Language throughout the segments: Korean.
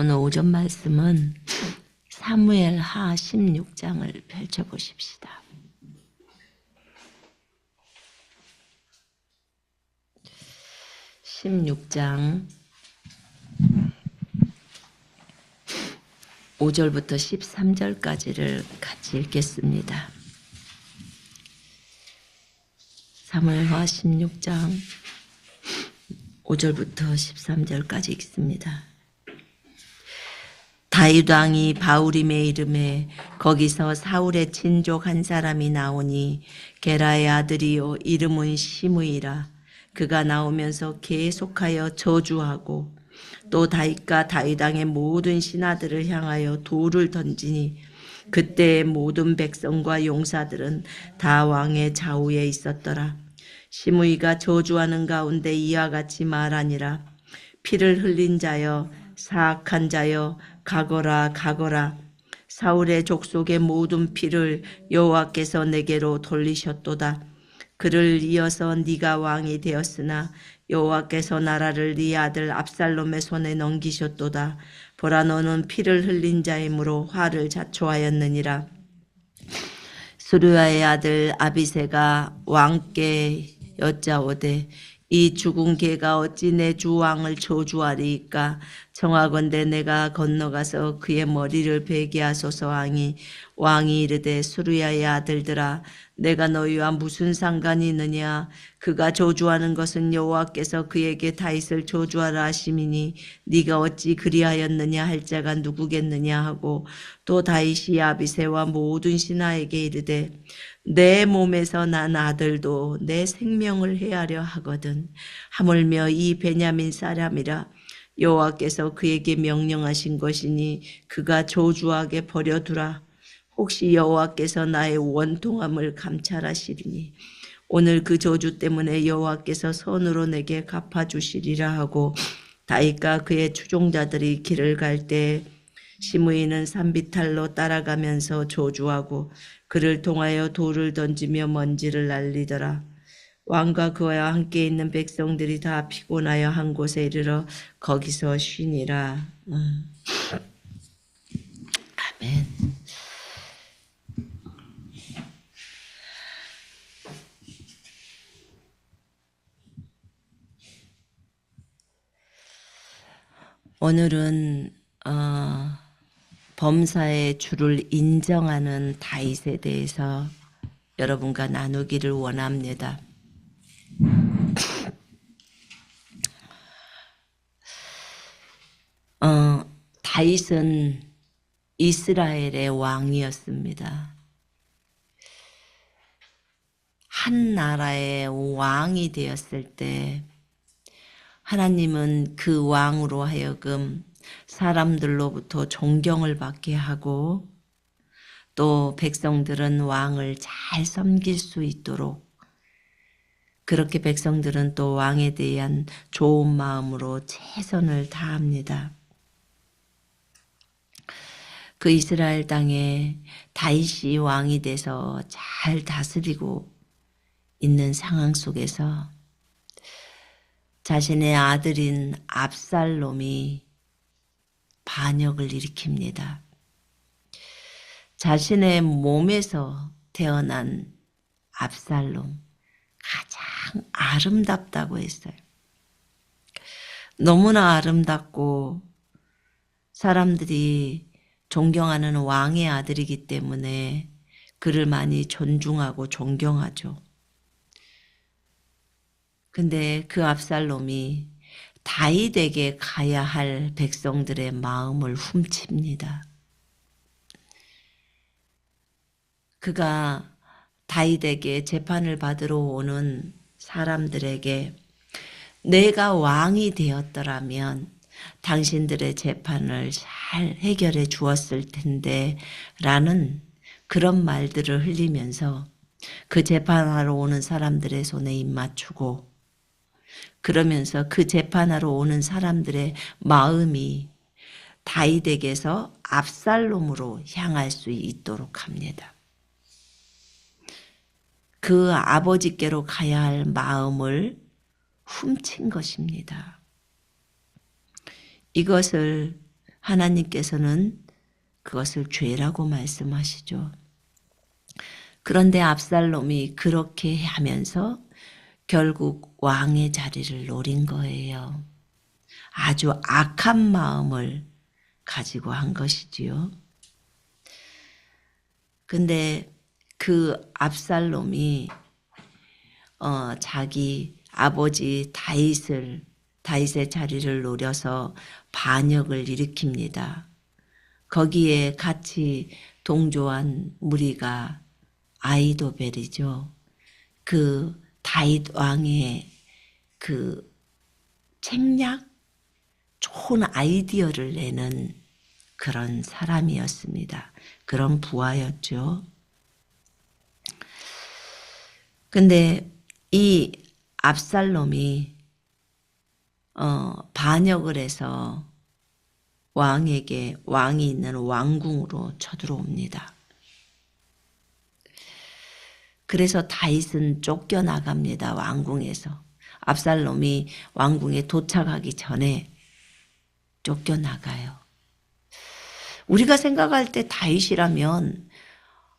오늘 오전 말씀은 사무엘 하 16장을 펼쳐보십시다. (16장) 5절부터 13절까지를 같이 읽겠습니다. 사무엘하 16장 5절부터 13절까지 읽습니다. 다윗 왕이 바울임의 이름에 거기서 사울의 친족 한 사람이 나오니 게라의 아들이요 이름은 시므이라. 그가 나오면서 계속하여 저주하고 또 다윗과 다윗 왕의 모든 신하들을 향하여 돌을 던지니 그때의 모든 백성과 용사들은 다 왕의 좌우에 있었더라. 시므이가 저주하는 가운데 이와 같이 말하니라. 피를 흘린 자여 사악한 자여 가거라 가거라. 사울의 족속의 모든 피를 여호와께서 내게로 돌리셨도다. 그를 이어서 네가 왕이 되었으나 여호와께서 나라를 네 아들 압살롬의 손에 넘기셨도다. 보라 너는 피를 흘린 자이므로 화를 자초하였느니라. 스루야의 아들 아비새가 왕께 여짜오되 이 죽은 개가 어찌 내 주 왕을 저주하리이까. 청하건대 내가 건너가서 그의 머리를 베게 하소서 하니 왕이 이르되 스루야의 아들들아 내가 너희와 무슨 상관이 있느냐. 그가 저주하는 것은 여호와께서 그에게 다윗을 저주하라 하심이니 네가 어찌 그리하였느냐 할 자가 누구겠느냐 하고 또 다윗이 아비새와 모든 신하에게 이르되 내 몸에서 난 아들도 내 생명을 해하려 하거든. 하물며 이 베냐민 사람이라 여호와께서 그에게 명령하신 것이니 그가 저주하게 버려두라. 혹시 여호와께서 나의 원통함을 감찰하시리니 오늘 그 저주 때문에 여호와께서 손으로 내게 갚아주시리라 하고 다윗과 그의 추종자들이 길을 갈 때 시므이는 산비탈로 따라가면서 저주하고 그를 통하여 돌을 던지며 먼지를 날리더라. 왕과 그와 함께 있는 백성들이 다 피곤하여 한 곳에 이르러 거기서 쉬니라. 아멘. 오늘은 범사의 주를 인정하는 다윗에 대해서 여러분과 나누기를 원합니다. 다윗은 이스라엘의 왕이었습니다. 한 나라의 왕이 되었을 때 하나님은 그 왕으로 하여금 사람들로부터 존경을 받게 하고 또 백성들은 왕을 잘 섬길 수 있도록 그렇게 백성들은 또 왕에 대한 좋은 마음으로 최선을 다합니다. 그 이스라엘 땅에 다윗이 왕이 돼서 잘 다스리고 있는 상황 속에서 자신의 아들인 압살롬이 반역을 일으킵니다. 자신의 몸에서 태어난 압살롬, 가장 아름답다고 했어요. 너무나 아름답고 사람들이 존경하는 왕의 아들이기 때문에 그를 많이 존중하고 존경하죠. 근데 그 압살롬이 다윗에게 가야 할 백성들의 마음을 훔칩니다. 그가 다윗에게 재판을 받으러 오는 사람들에게 내가 왕이 되었더라면 당신들의 재판을 잘 해결해 주었을 텐데 라는 그런 말들을 흘리면서 그 재판하러 오는 사람들의 손에 입 맞추고 그러면서 그 재판하러 오는 사람들의 마음이 다윗에게서 압살롬으로 향할 수 있도록 합니다. 그 아버지께로 가야 할 마음을 훔친 것입니다. 이것을 하나님께서는 그것을 죄라고 말씀하시죠. 그런데 압살롬이 그렇게 하면서 결국 왕의 자리를 노린 거예요. 아주 악한 마음을 가지고 한 것이지요. 근데 그 압살롬이 자기 아버지 다윗의 자리를 노려서 반역을 일으킵니다. 거기에 같이 동조한 무리가 아히도벨이죠. 그 다윗 왕의 그 책략, 좋은 아이디어를 내는 그런 사람이었습니다. 그런 부하였죠. 근데 이 압살롬이 반역을 해서 왕이 있는 왕궁으로 쳐들어옵니다. 그래서 다윗은 쫓겨나갑니다. 왕궁에서. 압살롬이 왕궁에 도착하기 전에 쫓겨나가요. 우리가 생각할 때 다윗이라면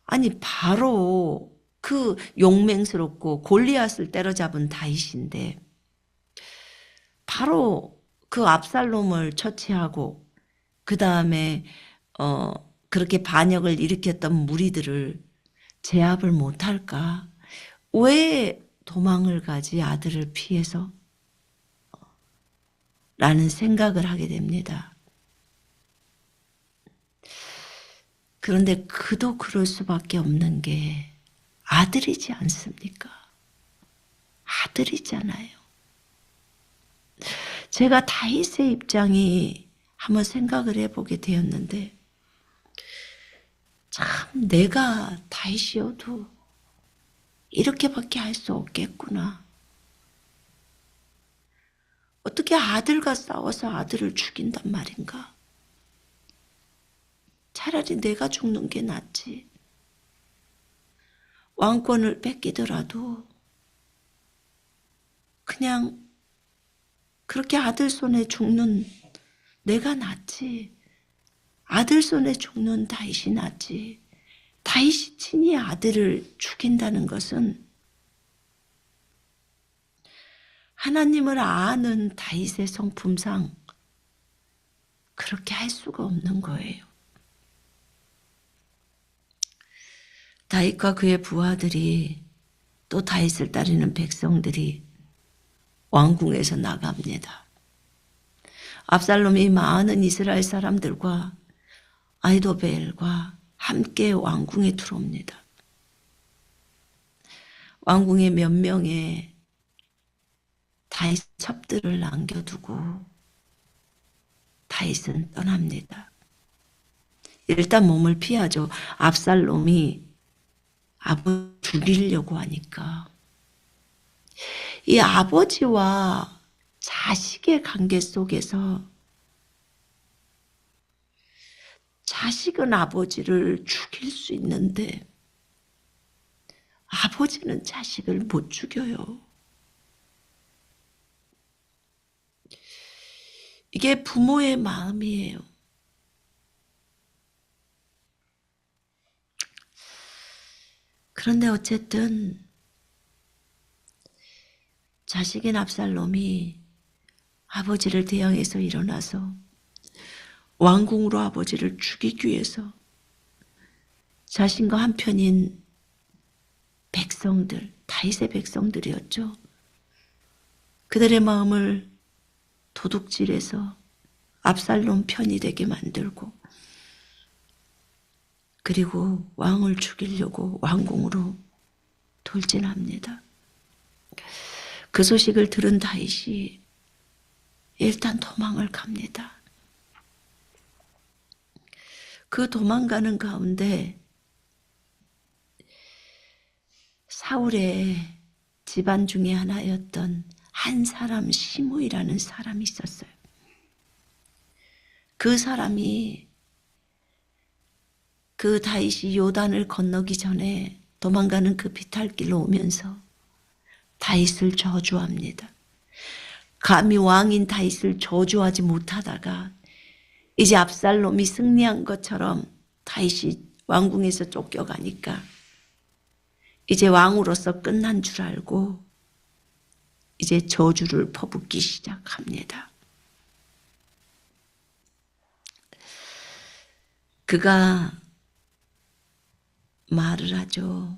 아니 바로 그 용맹스럽고 골리앗을 때려잡은 다윗인데 바로 그 압살롬을 처치하고 그 다음에 그렇게 반역을 일으켰던 무리들을 제압을 못할까? 왜 도망을 가지 아들을 피해서? 라는 생각을 하게 됩니다. 그런데 그도 그럴 수밖에 없는 게 아들이지 않습니까? 아들이잖아요. 제가 다윗의 입장이 한번 생각을 해보게 되었는데 참 내가 다윗이어도 이렇게밖에 할 수 없겠구나. 어떻게 아들과 싸워서 아들을 죽인단 말인가? 차라리 내가 죽는 게 낫지. 왕권을 뺏기더라도 그냥 그렇게 아들 손에 죽는 내가 낫지. 아들 손에 죽는 다윗이 낫지. 다윗이 친히 아들을 죽인다는 것은 하나님을 아는 다윗의 성품상 그렇게 할 수가 없는 거예요. 다윗과 그의 부하들이 또 다윗을 따르는 백성들이 왕궁에서 나갑니다. 압살롬이 많은 이스라엘 사람들과 아히도벨과 함께 왕궁에 들어옵니다. 왕궁에 몇 명의 다윗 첩들을 남겨두고 다윗은 떠납니다. 일단 몸을 피하죠. 압살롬이 아버지 죽이려고 하니까. 이 아버지와 자식의 관계 속에서 자식은 아버지를 죽일 수 있는데 아버지는 자식을 못 죽여요. 이게 부모의 마음이에요. 그런데 어쨌든 자식인 압살롬이 아버지를 대항해서 일어나서 왕궁으로 아버지를 죽이기 위해서 자신과 한편인 백성들, 다윗의 백성들이었죠. 그들의 마음을 도둑질해서 압살롬 편이 되게 만들고 그리고 왕을 죽이려고 왕궁으로 돌진합니다. 그 소식을 들은 다윗이 일단 도망을 갑니다. 그 도망가는 가운데 사울의 집안 중에 하나였던 한 사람 시므이라는 사람이 있었어요. 그 사람이 그 다윗이 요단을 건너기 전에 도망가는 그 비탈길로 오면서 다윗을 저주합니다. 감히 왕인 다윗을 저주하지 못하다가 이제 압살롬이 승리한 것처럼 다윗이 왕궁에서 쫓겨가니까 이제 왕으로서 끝난 줄 알고 이제 저주를 퍼붓기 시작합니다. 그가 말을 하죠.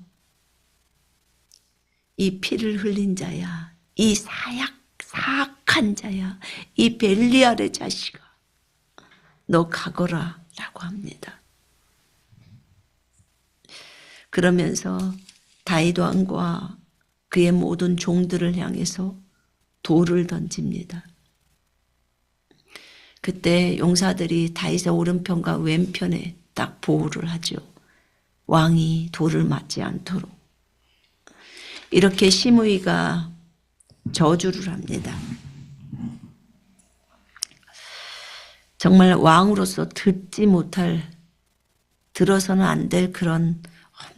이 피를 흘린 자야, 이 사악한 자야, 이 벨리알의 자식아, 너 가거라 라고 합니다. 그러면서 다윗 왕과 그의 모든 종들을 향해서 돌을 던집니다. 그때 용사들이 다윗의 오른편과 왼편에 딱 보호를 하죠. 왕이 돌을 맞지 않도록. 이렇게 시므이가 저주를 합니다. 정말 왕으로서 들어서는 안 될 그런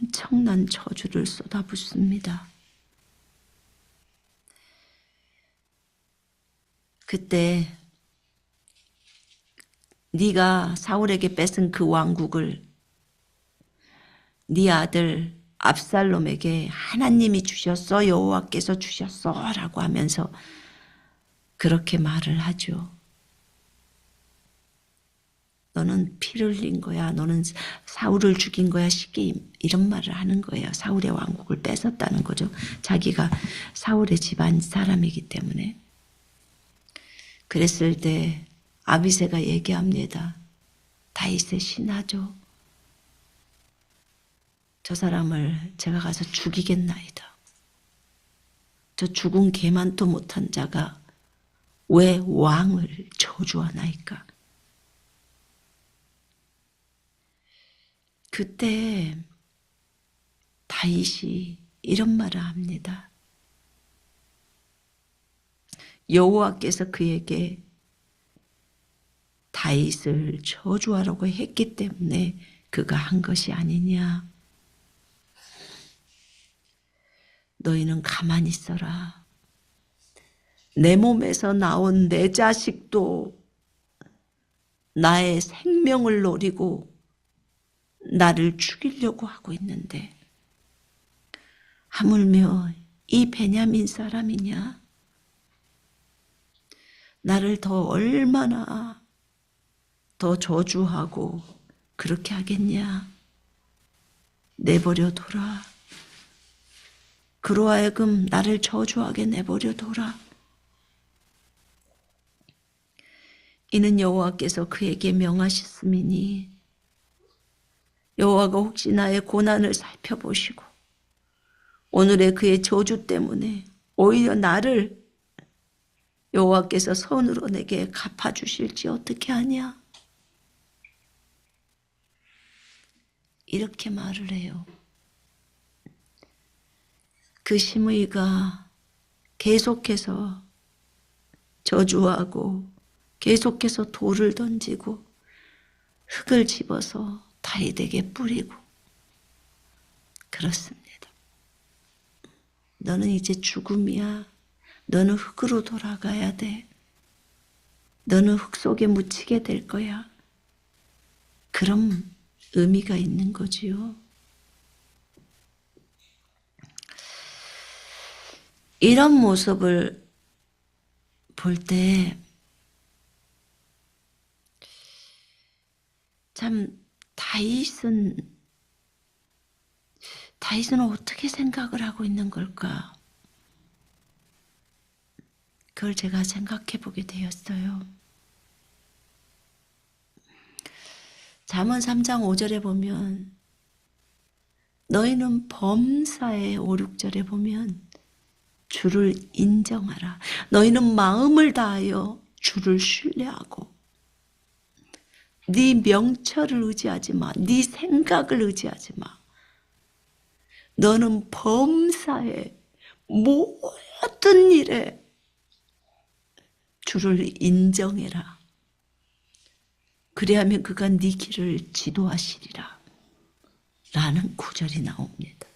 엄청난 저주를 쏟아붓습니다. 그때 네가 사울에게 뺏은 그 왕국을 네 아들 압살롬에게 하나님이 주셨어, 여호와께서 주셨어 라고 하면서 그렇게 말을 하죠. 너는 피를 흘린 거야. 너는 사울을 죽인 거야. 쉽게 이런 말을 하는 거예요. 사울의 왕국을 뺏었다는 거죠. 자기가 사울의 집안 사람이기 때문에. 그랬을 때 아비새가 얘기합니다. 다윗의 신하죠. 저 사람을 제가 가서 죽이겠나이다. 저 죽은 개만도 못한 자가 왜 왕을 저주하나이까. 그때 다윗이 이런 말을 합니다. 여호와께서 그에게 다윗을 저주하라고 했기 때문에 그가 한 것이 아니냐. 너희는 가만히 있어라. 내 몸에서 나온 내 자식도 나의 생명을 노리고 나를 죽이려고 하고 있는데 하물며 이 베냐민 사람이냐? 나를 더 얼마나 더 저주하고 그렇게 하겠냐? 내버려둬라. 그로 하여금 나를 저주하게 내버려둬라. 이는 여호와께서 그에게 명하셨음이니 여호와가 혹시 나의 고난을 살펴보시고 오늘의 그의 저주 때문에 오히려 나를 여호와께서 선으로 내게 갚아주실지 어떻게 하냐? 이렇게 말을 해요. 그 시므이가 계속해서 저주하고 계속해서 돌을 던지고 흙을 집어서 다윗에게 뿌리고 그렇습니다. 너는 이제 죽음이야. 너는 흙으로 돌아가야 돼. 너는 흙 속에 묻히게 될 거야. 그런 의미가 있는 거지요. 이런 모습을 볼 때 참 다윗은 어떻게 생각을 하고 있는 걸까? 그걸 제가 생각해 보게 되었어요. 잠언 3장 5절에 보면 너희는 범사에 5, 6절에 보면 주를 인정하라. 너희는 마음을 다하여 주를 신뢰하고 네 명철을 의지하지 마. 네 생각을 의지하지 마. 너는 범사에 모든 일에 주를 인정해라. 그래야면 그가 네 길을 지도하시리라. 라는 구절이 나옵니다.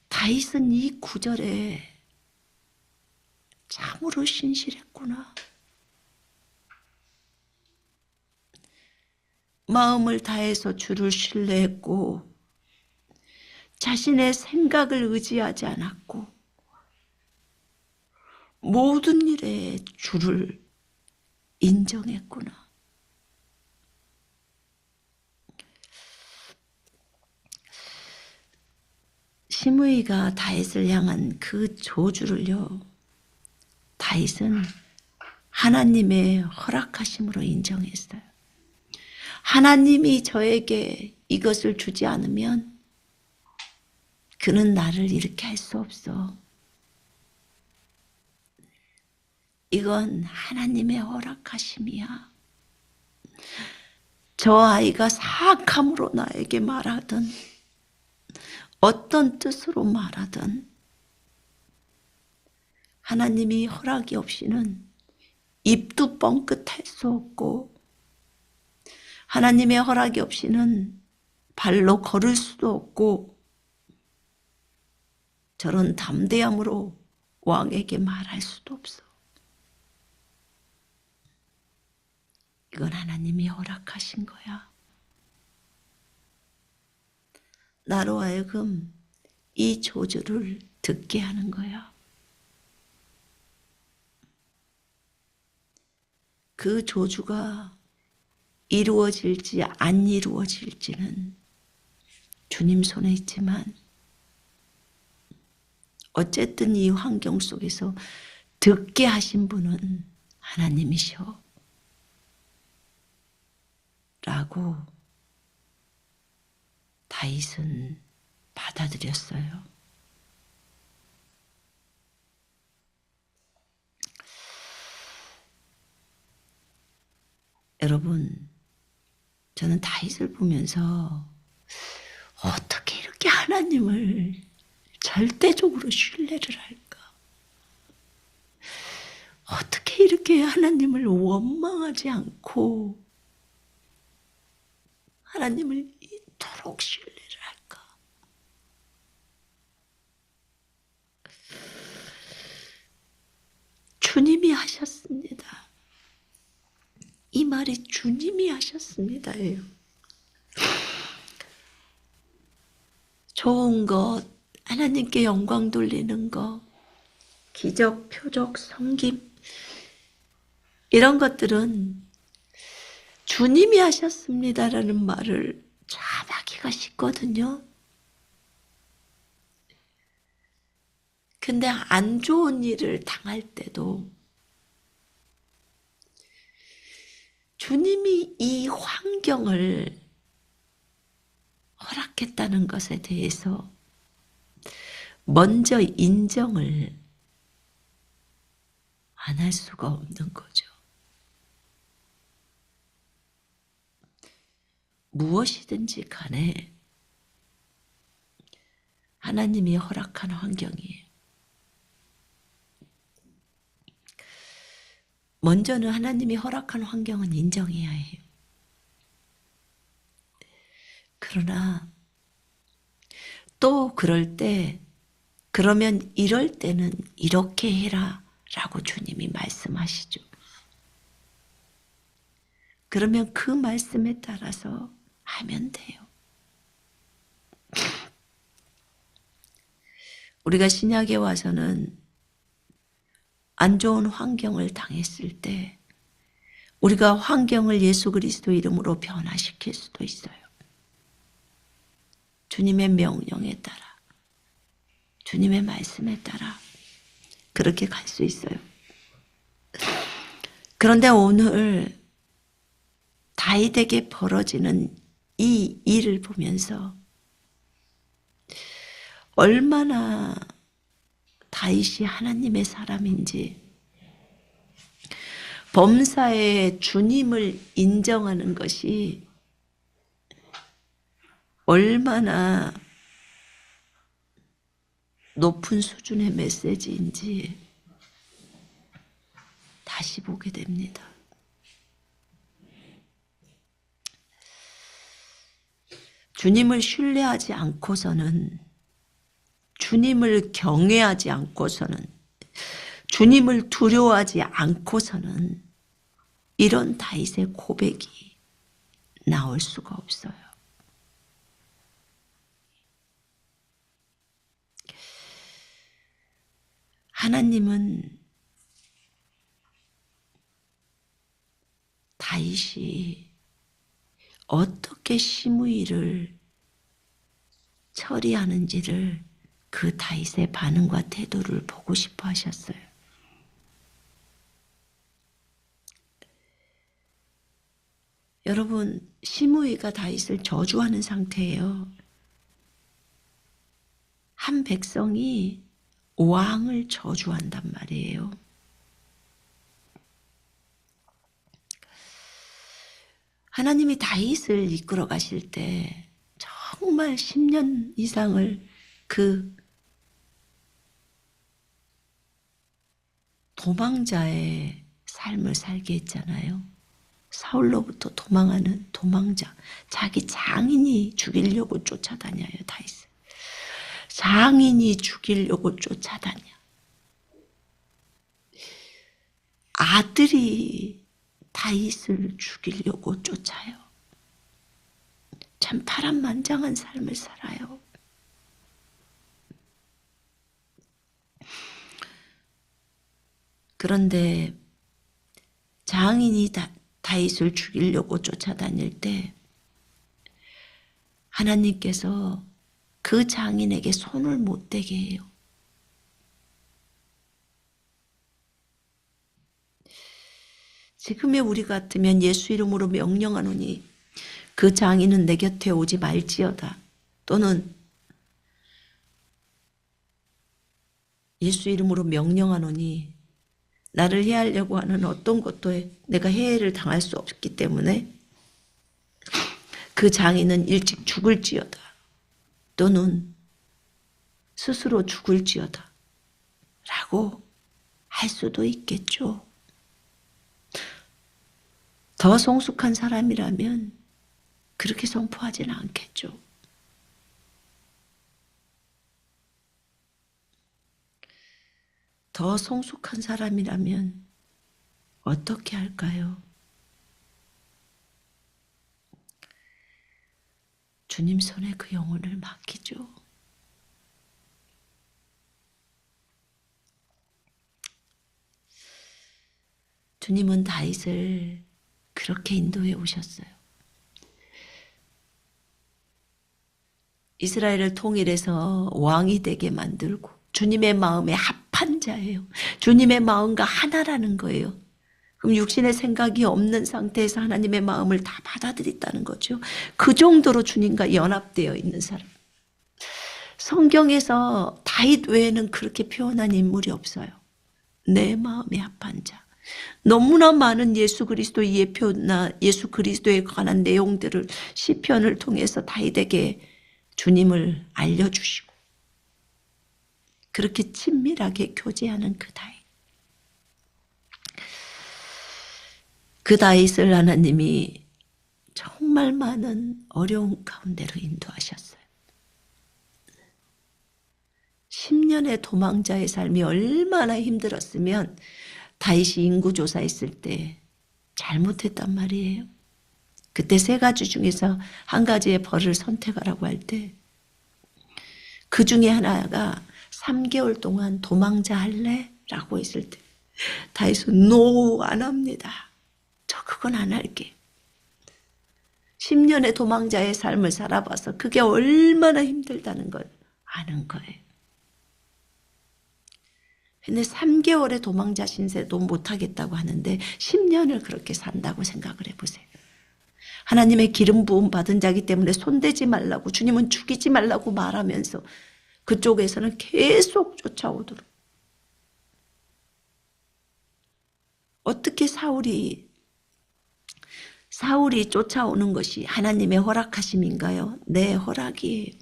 다윗은 이 구절에 참 참으로 신실했구나. 마음을 다해서 주를 신뢰했고 자신의 생각을 의지하지 않았고 모든 일에 주를 인정했구나. 시므이가 다윗을 향한 그 저주를요, 다윗은 하나님의 허락하심으로 인정했어요. 하나님이 저에게 이것을 주지 않으면 그는 나를 이렇게 할 수 없어. 이건 하나님의 허락하심이야. 저 아이가 사악함으로 나에게 말하든 어떤 뜻으로 말하든 하나님이 허락이 없이는 입도 뻥끗할 수 없고 하나님의 허락이 없이는 발로 걸을 수도 없고 저런 담대함으로 왕에게 말할 수도 없어. 이건 하나님이 허락하신 거야. 나로 하여금 이 저주를 듣게 하는 거야. 그 저주가 이루어질지 안 이루어질지는 주님 손에 있지만 어쨌든 이 환경 속에서 듣게 하신 분은 하나님이셔. 라고 다윗은 받아들였어요. 여러분, 저는 다윗을 보면서 어떻게 이렇게 하나님을 절대적으로 신뢰를 할까? 어떻게 이렇게 하나님을 원망하지 않고 하나님을 이토록 신뢰를 할까? 주님이 하셨습니다. 이 말이 주님이 하셨습니다예요. 좋은 것, 하나님께 영광 돌리는 것, 기적, 표적, 섬김 이런 것들은 주님이 하셨습니다라는 말을 참하기가 쉽거든요. 근데 안 좋은 일을 당할 때도 주님이 이 환경을 허락했다는 것에 대해서 먼저 인정을 안 할 수가 없는 거죠. 무엇이든지 간에 하나님이 허락한 환경이에요. 먼저는 하나님이 허락한 환경은 인정해야 해요. 그러나 또 그럴 때 그러면 이럴 때는 이렇게 해라 라고 주님이 말씀하시죠. 그러면 그 말씀에 따라서 하면 돼요. 우리가 신약에 와서는 안 좋은 환경을 당했을 때 우리가 환경을 예수 그리스도 이름으로 변화시킬 수도 있어요. 주님의 명령에 따라, 주님의 말씀에 따라 그렇게 갈 수 있어요. 그런데 오늘 다윗에게 벌어지는 이 일을 보면서 얼마나 다윗이 하나님의 사람인지, 범사에 주님을 인정하는 것이 얼마나 높은 수준의 메시지인지 다시 보게 됩니다. 주님을 신뢰하지 않고서는, 주님을 경외하지 않고서는, 주님을 두려워하지 않고서는 이런 다윗의 고백이 나올 수가 없어요. 하나님은 다윗이 어떻게 시므이를 처리하는지를 그 다윗의 반응과 태도를 보고 싶어 하셨어요. 여러분, 시므이가 다윗을 저주하는 상태예요. 한 백성이 왕을 저주한단 말이에요. 하나님이 다윗을 이끌어 가실 때 정말 10년 이상을 그 도망자의 삶을 살게 했잖아요. 사울로부터 도망하는 도망자. 자기 장인이 죽이려고 쫓아다녀요, 다윗을. 장인이 죽이려고 쫓아다녀. 아들이 다윗을 죽이려고 쫓아요. 참 파란만장한 삶을 살아요. 그런데 장인이 다윗을 죽이려고 쫓아다닐 때 하나님께서 그 장인에게 손을 못 대게 해요. 지금의 우리 같으면 예수 이름으로 명령하노니 그 장인은 내 곁에 오지 말지어다. 또는 예수 이름으로 명령하노니 나를 해하려고 하는 어떤 것도 내가 해를 당할 수 없기 때문에 그 장인은 일찍 죽을지어다. 또는 스스로 죽을지어다. 라고 할 수도 있겠죠. 더 성숙한 사람이라면 그렇게 선포하지는 않겠죠. 더 성숙한 사람이라면 어떻게 할까요? 주님 손에 그 영혼을 맡기죠. 주님은 다윗을 그렇게 인도해 오셨어요. 이스라엘을 통일해서 왕이 되게 만들고 주님의 마음에 합한 자예요. 주님의 마음과 하나라는 거예요. 그럼 육신의 생각이 없는 상태에서 하나님의 마음을 다 받아들였다는 거죠. 그 정도로 주님과 연합되어 있는 사람. 성경에서 다윗 외에는 그렇게 표현한 인물이 없어요. 내 마음에 합한 자. 너무나 많은 예수 그리스도의 예표나 예수 그리스도에 관한 내용들을 시편을 통해서 다윗에게 주님을 알려주시고 그렇게 친밀하게 교제하는 그 다윗. 그 다윗을 하나님이 정말 많은 어려운 가운데로 인도하셨어요. 10년의 도망자의 삶이 얼마나 힘들었으면 다윗이 인구조사했을 때 잘못했단 말이에요. 그때 3가지 중에서 한 가지의 벌을 선택하라고 할 때 그 중에 하나가 3개월 동안 도망자 할래? 라고 했을 때 다윗은 노, 안 합니다. 저 그건 안 할게. 10년의 도망자의 삶을 살아봐서 그게 얼마나 힘들다는 걸 아는 거예요. 근데 3개월의 도망자 신세도 못하겠다고 하는데 10년을 그렇게 산다고 생각을 해보세요. 하나님의 기름 부음 받은 자기 때문에 손대지 말라고 주님은 죽이지 말라고 말하면서 그쪽에서는 계속 쫓아오도록. 어떻게 사울이 쫓아오는 것이 하나님의 허락하심인가요? 네, 허락이에요.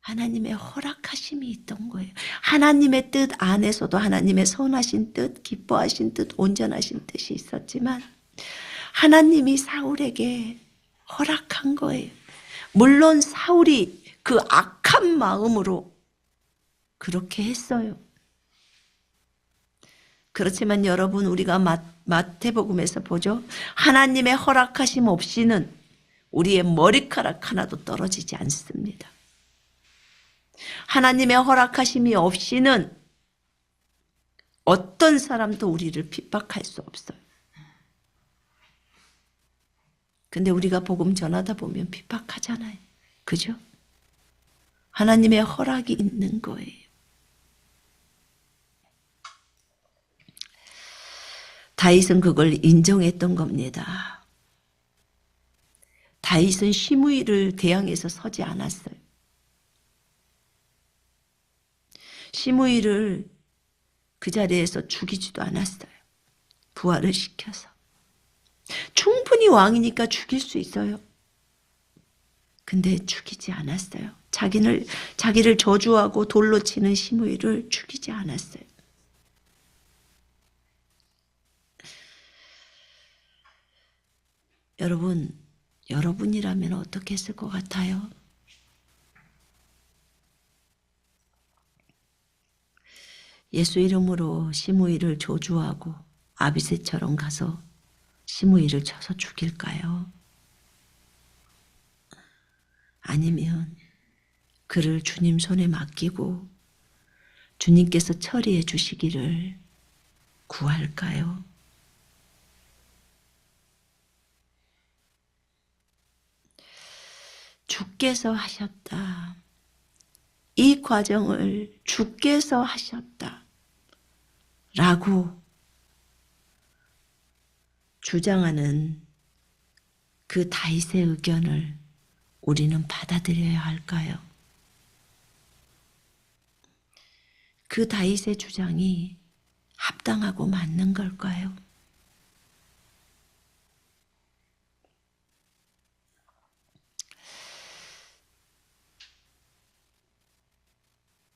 하나님의 허락하심이 있던 거예요. 하나님의 뜻 안에서도 하나님의 선하신 뜻, 기뻐하신 뜻, 온전하신 뜻이 있었지만 하나님이 사울에게 허락한 거예요. 물론 사울이 그 악한 마음으로 그렇게 했어요. 그렇지만 여러분, 우리가 마태복음에서 보죠. 하나님의 허락하심 없이는 우리의 머리카락 하나도 떨어지지 않습니다. 하나님의 허락하심이 없이는 어떤 사람도 우리를 핍박할 수 없어요. 근데 우리가 복음 전하다 보면 핍박하잖아요. 그죠? 하나님의 허락이 있는 거예요. 다윗은 그걸 인정했던 겁니다. 다윗은 시므이를 대항해서 서지 않았어요. 시므이를 그 자리에서 죽이지도 않았어요. 부활을 시켜서. 충분히 왕이니까 죽일 수 있어요. 근데 죽이지 않았어요. 자기를 저주하고 돌로 치는 시므이를 죽이지 않았어요. 여러분이라면 어떻게 했을 것 같아요? 예수 이름으로 시므이를 저주하고 아비새처럼 가서 시므이를 쳐서 죽일까요? 아니면 그를 주님 손에 맡기고 주님께서 처리해 주시기를 구할까요? 주께서 하셨다. 이 과정을 주께서 하셨다. 라고 주장하는 그 다윗의 의견을 우리는 받아들여야 할까요? 그 다윗의 주장이 합당하고 맞는 걸까요?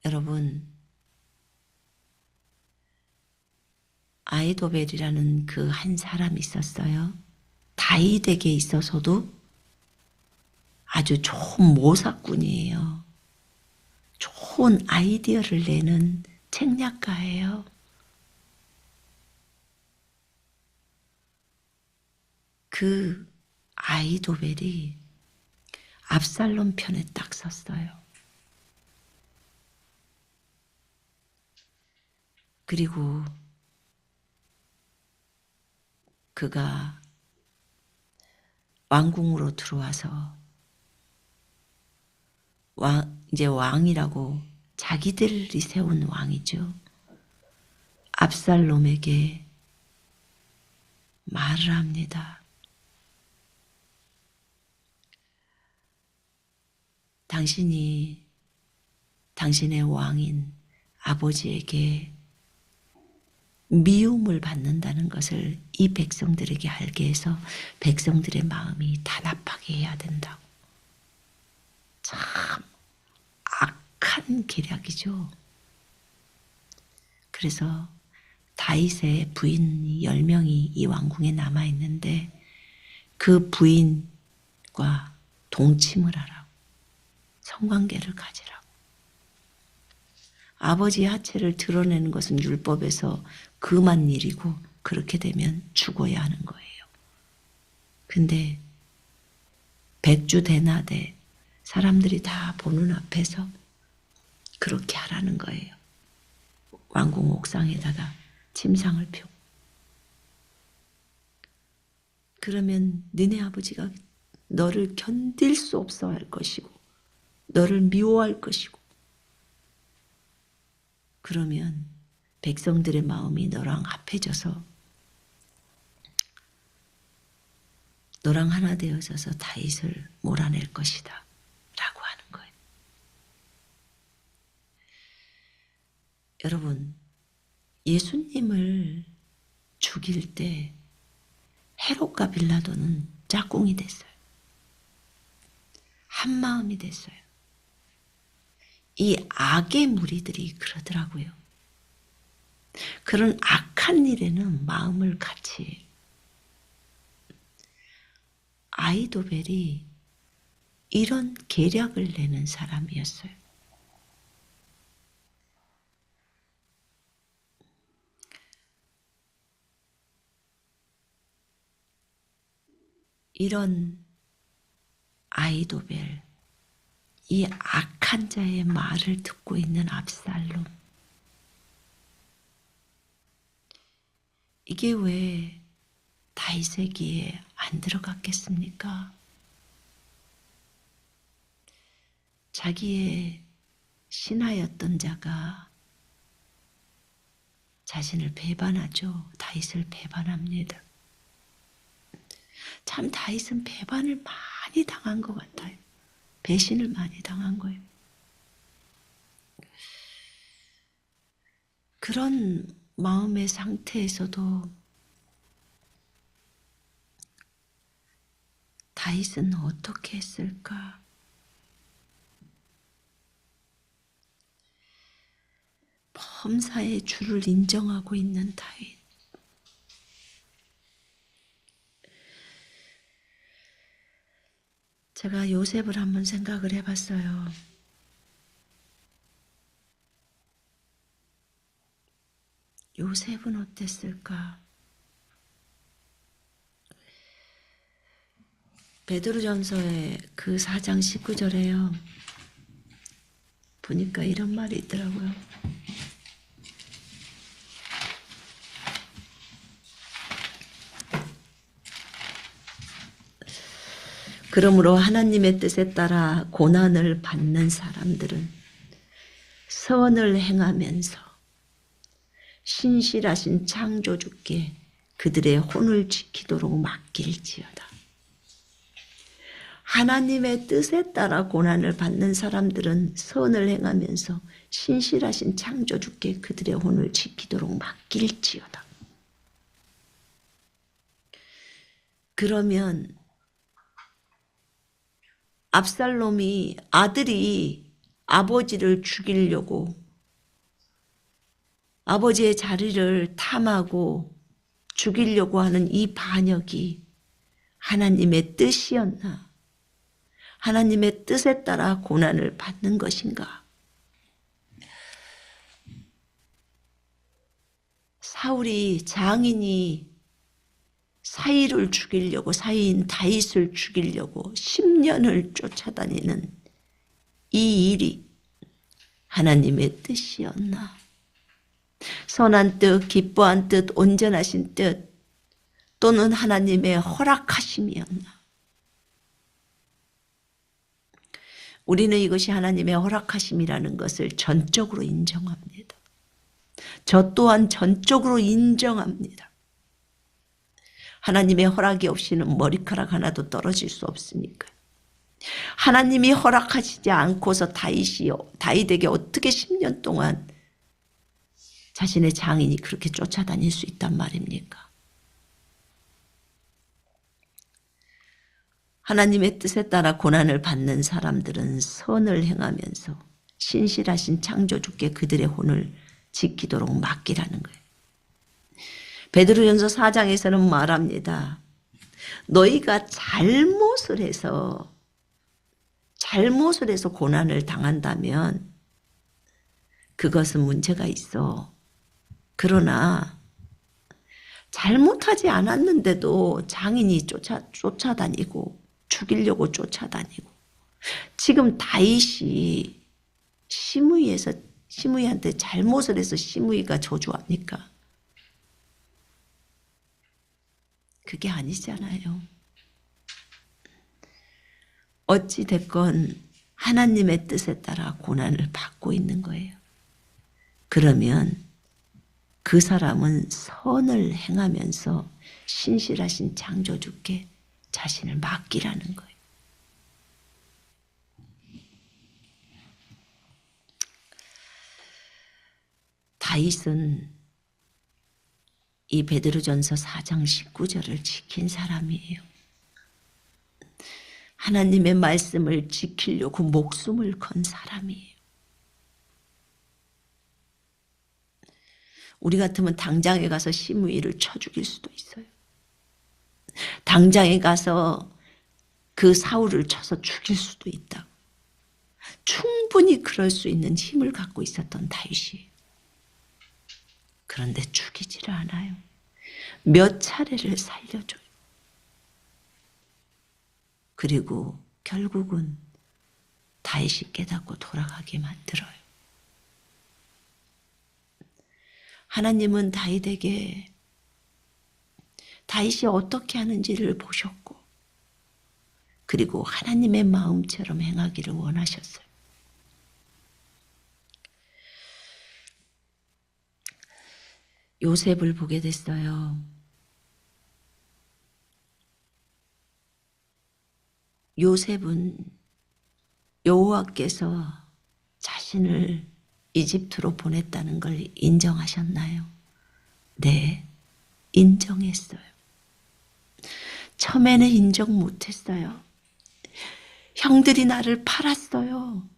여러분, 아이도벨이라는 그 한 사람이 있었어요. 다윗에게 있어서도 아주 좋은 모사꾼이에요. 좋은 아이디어를 내는 책략가예요. 그 아이도벨이 압살롬 편에 딱 섰어요. 그리고 그가 왕궁으로 들어와서 이제 왕이라고 자기들이 세운 왕이죠. 압살롬에게 말을 합니다. 당신이 당신의 왕인 아버지에게 미움을 받는다는 것을 이 백성들에게 알게 해서 백성들의 마음이 단합하게 해야 된다고. 참 악한 계략이죠. 그래서 다윗의 부인 10명이 이 왕궁에 남아있는데 그 부인과 동침을 하라고, 성관계를 가지라고. 아버지의 하체를 드러내는 것은 율법에서 금한 일이고 그렇게 되면 죽어야 하는 거예요. 근데 백주대나대 사람들이 다 보는 앞에서 그렇게 하라는 거예요. 왕궁 옥상에다가 침상을 펴고. 그러면 너네 아버지가 너를 견딜 수 없어 할 것이고 너를 미워할 것이고, 그러면 백성들의 마음이 너랑 합해져서 너랑 하나 되어져서 다윗을 몰아낼 것이다 라고 하는 거예요. 여러분, 예수님을 죽일 때 헤롯과 빌라도는 짝꿍이 됐어요. 한마음이 됐어요. 이 악의 무리들이 그러더라고요. 그런 악한 일에는 마음을 같이 해요. 아이도벨이 이런 계략을 내는 사람이었어요. 이런 아히도벨, 이 악한 자의 말을 듣고 있는 압살롬, 이게 왜 다윗의 귀에 안 들어갔겠습니까? 자기의 신하였던 자가 자신을 배반하죠. 다윗을 배반합니다. 참 다윗은 배반을 많이 당한 것 같아요. 배신을 많이 당한 거예요. 그런 마음의 상태에서도 다윗은 어떻게 했을까? 범사의 주를 인정하고 있는 다윗. 제가 요셉을 한번 생각을 해봤어요. 요셉은 어땠을까? 베드로전서의 그 4장 19절에요. 보니까 이런 말이 있더라고요. 그러므로 하나님의 뜻에 따라 고난을 받는 사람들은 선을 행하면서 신실하신 창조주께 그들의 혼을 지키도록 맡길지어다. 하나님의 뜻에 따라 고난을 받는 사람들은 선을 행하면서 신실하신 창조주께 그들의 혼을 지키도록 맡길지어다. 그러면 압살롬이 아들이 아버지를 죽이려고 아버지의 자리를 탐하고 죽이려고 하는 이 반역이 하나님의 뜻이었나? 하나님의 뜻에 따라 고난을 받는 것인가? 사울이 장인이 사이를 죽이려고 사이인 다윗을 죽이려고 10년을 쫓아다니는 이 일이 하나님의 뜻이었나? 선한 뜻, 기뻐한 뜻, 온전하신 뜻 또는 하나님의 허락하심이었나? 우리는 이것이 하나님의 허락하심이라는 것을 전적으로 인정합니다. 저 또한 전적으로 인정합니다. 하나님의 허락이 없이는 머리카락 하나도 떨어질 수 없으니까. 하나님이 허락하시지 않고서 다윗에게 어떻게 10년 동안 자신의 장인이 그렇게 쫓아다닐 수 있단 말입니까? 하나님의 뜻에 따라 고난을 받는 사람들은 선을 행하면서 신실하신 창조주께 그들의 혼을 지키도록 맡기라는 거예요. 베드로전서 4장에서는 말합니다. 너희가 잘못을 해서 고난을 당한다면 그것은 문제가 있어. 그러나 잘못하지 않았는데도 장인이 쫓아다니고 죽이려고 쫓아다니고 지금 다윗이 시므이한테 잘못을 해서 시므이가 저주합니까? 그게 아니잖아요. 어찌 됐건 하나님의 뜻에 따라 고난을 받고 있는 거예요. 그러면 그 사람은 선을 행하면서 신실하신 창조주께 자신을 맡기라는 거예요. 다윗은 이 베드로전서 4장 19절을 지킨 사람이에요. 하나님의 말씀을 지키려고 목숨을 건 사람이에요. 우리 같으면 당장에 가서 시므이를 쳐 죽일 수도 있어요. 당장에 가서 그 사울을 쳐서 죽일 수도 있다. 충분히 그럴 수 있는 힘을 갖고 있었던 다윗이. 그런데 죽이지를 않아요. 몇 차례를 살려줘요. 그리고 결국은 다윗이 깨닫고 돌아가게 만들어요. 하나님은 다윗에게 다윗이 어떻게 하는지를 보셨고, 그리고 하나님의 마음처럼 행하기를 원하셨어요. 요셉을 보게 됐어요. 요셉은 여호와께서 자신을 이집트로 보냈다는 걸 인정하셨나요? 네, 인정했어요. 처음에는 인정 못했어요. 형들이 나를 팔았어요.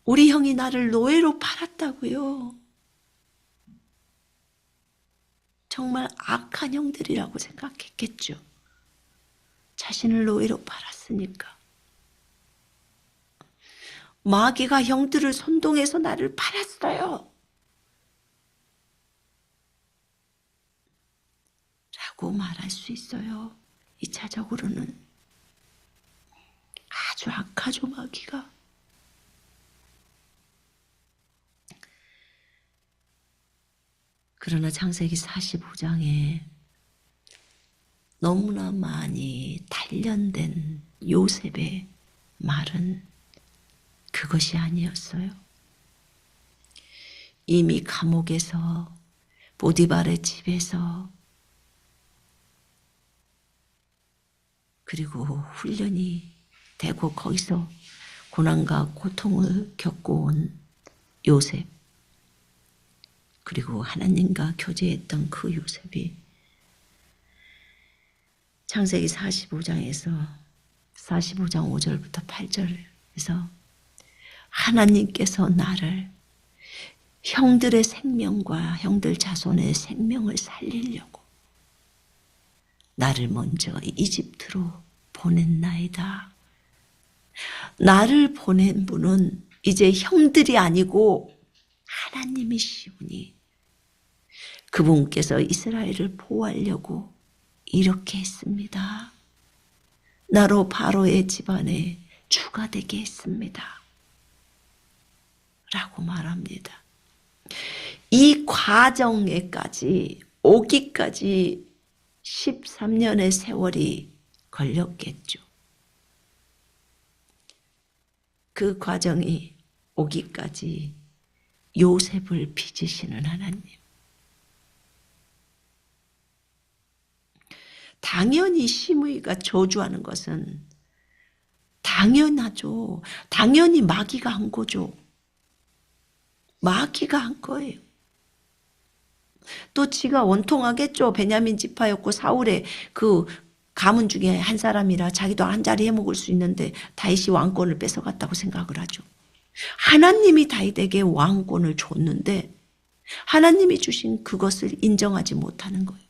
우리 형이 나를 노예로 팔았다고요. 정말 악한 형들이라고 생각했겠죠. 자신을 노예로 팔았으니까. 마귀가 형들을 선동해서 나를 팔았어요. 라고 말할 수 있어요. 2차적으로는 아주 악하죠, 마귀가. 그러나 창세기 45장에 너무나 많이 단련된 요셉의 말은 그것이 아니었어요. 이미 감옥에서, 보디발의 집에서, 그리고 훈련이 되고 거기서 고난과 고통을 겪고 온 요셉, 그리고 하나님과 교제했던 그 요셉이 창세기 45장에서 45장 5절부터 8절에서 하나님께서 나를 형들의 생명과 형들 자손의 생명을 살리려고 나를 먼저 이집트로 보냈나이다. 나를 보낸 분은 이제 형들이 아니고 하나님이시오니 그분께서 이스라엘을 보호하려고 이렇게 했습니다. 나로 바로의 집안에 주가 되게 했습니다. 라고 말합니다. 이 과정에까지 오기까지 13년의 세월이 걸렸겠죠. 그 과정이 오기까지 요셉을 빚으시는 하나님. 당연히 시므이가 저주하는 것은 당연하죠. 당연히 마귀가 한 거죠. 마귀가 한 거예요. 또 지가 원통하겠죠. 베냐민 지파였고 사울의 그 가문 중에 한 사람이라 자기도 한 자리 해먹을 수 있는데 다윗이 왕권을 뺏어갔다고 생각을 하죠. 하나님이 다윗에게 왕권을 줬는데 하나님이 주신 그것을 인정하지 못하는 거예요.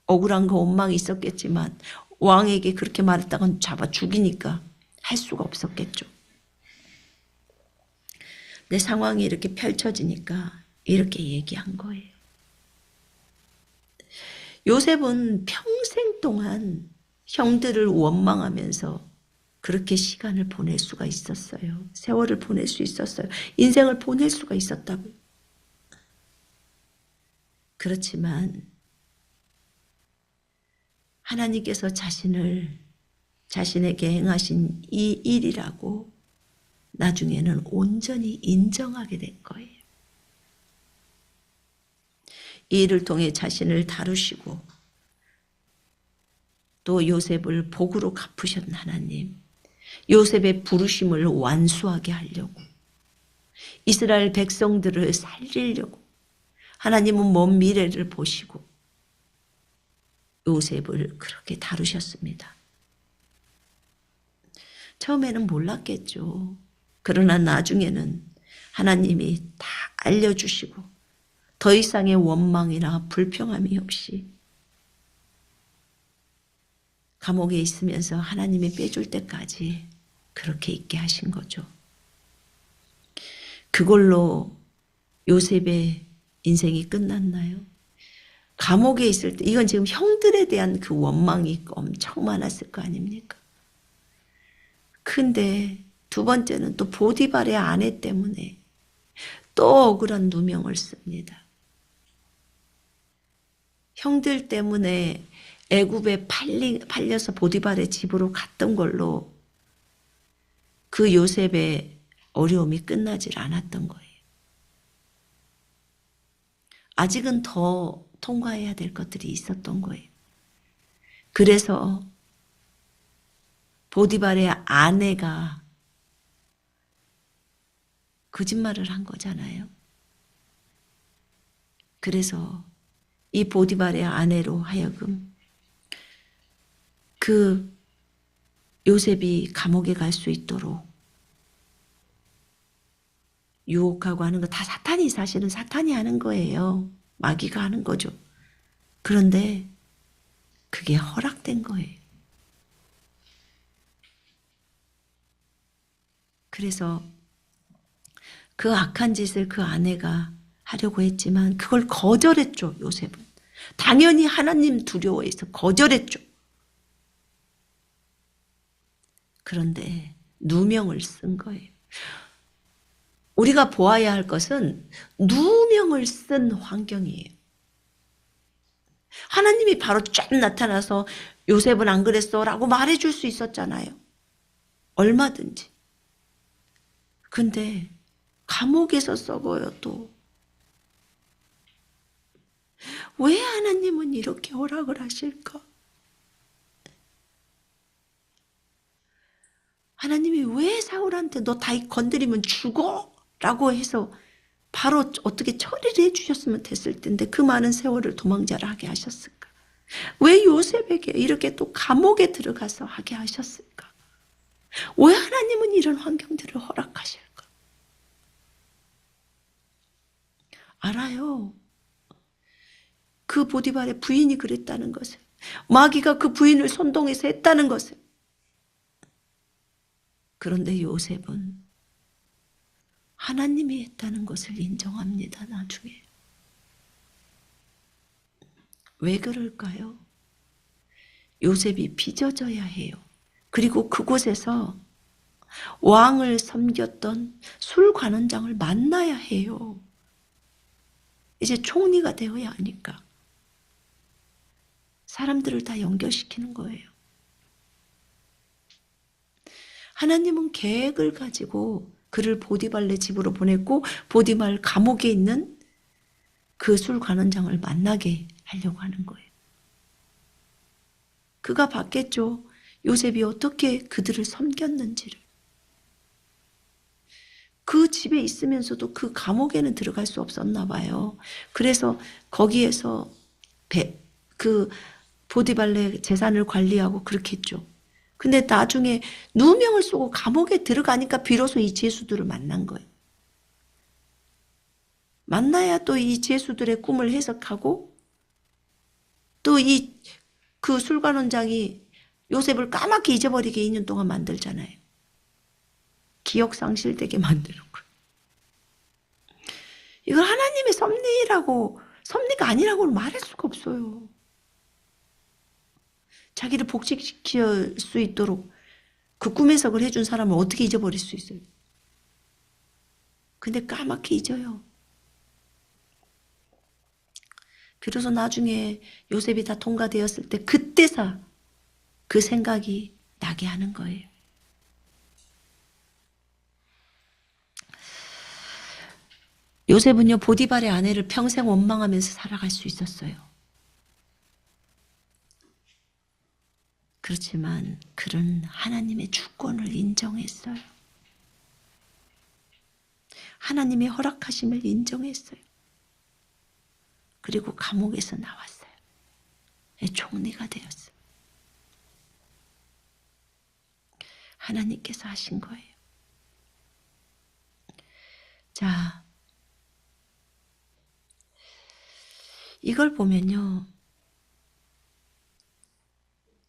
억울한 거 원망이 있었겠지만 왕에게 그렇게 말했다간 잡아 죽이니까 할 수가 없었겠죠. 내 상황이 이렇게 펼쳐지니까 이렇게 얘기한 거예요. 요셉은 평생 동안 형들을 원망하면서 그렇게 시간을 보낼 수가 있었어요. 세월을 보낼 수 있었어요. 인생을 보낼 수가 있었다고요. 그렇지만 하나님께서 자신에게 행하신 이 일이라고 나중에는 온전히 인정하게 된 거예요. 이 일을 통해 자신을 다루시고 또 요셉을 복으로 갚으셨던 하나님, 요셉의 부르심을 완수하게 하려고 이스라엘 백성들을 살리려고 하나님은 먼 미래를 보시고 요셉을 그렇게 다루셨습니다. 처음에는 몰랐겠죠. 그러나 나중에는 하나님이 다 알려주시고 더 이상의 원망이나 불평함이 없이 감옥에 있으면서 하나님이 빼줄 때까지 그렇게 있게 하신 거죠. 그걸로 요셉의 인생이 끝났나요? 감옥에 있을 때 이건 지금 형들에 대한 그 원망이 엄청 많았을 거 아닙니까? 근데 두 번째는 또 보디발의 아내 때문에 또 억울한 누명을 씁니다. 형들 때문에 애굽에 팔려서 보디발의 집으로 갔던 걸로 그 요셉의 어려움이 끝나질 않았던 거예요. 아직은 더 통과해야 될 것들이 있었던 거예요. 그래서 보디발의 아내가 거짓말을 한 거잖아요. 그래서 이 보디발의 아내로 하여금 그 요셉이 감옥에 갈 수 있도록 유혹하고 하는 거 다 사탄이 사실은 사탄이 하는 거예요. 마귀가 하는 거죠. 그런데 그게 허락된 거예요. 그래서 그 악한 짓을 그 아내가 하려고 했지만 그걸 거절했죠. 요셉은. 당연히 하나님 두려워해서 거절했죠. 그런데 누명을 쓴 거예요. 우리가 보아야 할 것은 누명을 쓴 환경이에요. 하나님이 바로 쫙 나타나서 요셉은 안 그랬어 라고 말해줄 수 있었잖아요. 얼마든지. 근데 감옥에서 썩어요 또. 왜 하나님은 이렇게 허락을 하실까? 하나님이 왜 사울한테 너 다 건드리면 죽어? 라고 해서 바로 어떻게 처리를 해주셨으면 됐을 텐데 그 많은 세월을 도망자를 하게 하셨을까? 왜 요셉에게 이렇게 또 감옥에 들어가서 하게 하셨을까? 왜 하나님은 이런 환경들을 허락하실까? 알아요. 그 보디발의 부인이 그랬다는 것을. 마귀가 그 부인을 선동해서 했다는 것을. 그런데 요셉은 하나님이 했다는 것을 인정합니다. 나중에. 왜 그럴까요? 요셉이 빚어져야 해요. 그리고 그곳에서 왕을 섬겼던 술관원장을 만나야 해요. 이제 총리가 되어야 하니까. 사람들을 다 연결시키는 거예요. 하나님은 계획을 가지고 그를 보디발의 집으로 보냈고 보디발 감옥에 있는 그 술관원장을 만나게 하려고 하는 거예요. 그가 봤겠죠. 요셉이 어떻게 그들을 섬겼는지를. 그 집에 있으면서도 그 감옥에는 들어갈 수 없었나 봐요. 그래서 거기에서 그 보디발의 재산을 관리하고 그렇게 했죠. 근데 나중에 누명을 쓰고 감옥에 들어가니까 비로소 이 죄수들을 만난 거예요. 만나야 또 이 죄수들의 꿈을 해석하고 또 그 술관원장이 요셉을 까맣게 잊어버리게 2년 동안 만들잖아요. 기억 상실되게 만드는 거예요. 이걸 하나님의 섭리가 아니라고 말할 수가 없어요. 자기를 복직시킬 수 있도록 그 꿈 해석을 해준 사람을 어떻게 잊어버릴 수 있어요? 근데 까맣게 잊어요. 비로소 나중에 요셉이 다 통과되었을 때 그때서 그 생각이 나게 하는 거예요. 요셉은요 보디발의 아내를 평생 원망하면서 살아갈 수 있었어요. 그렇지만 그는 하나님의 주권을 인정했어요. 하나님의 허락하심을 인정했어요. 그리고 감옥에서 나왔어요. 총리가 되었어요. 하나님께서 하신 거예요. 자, 이걸 보면요.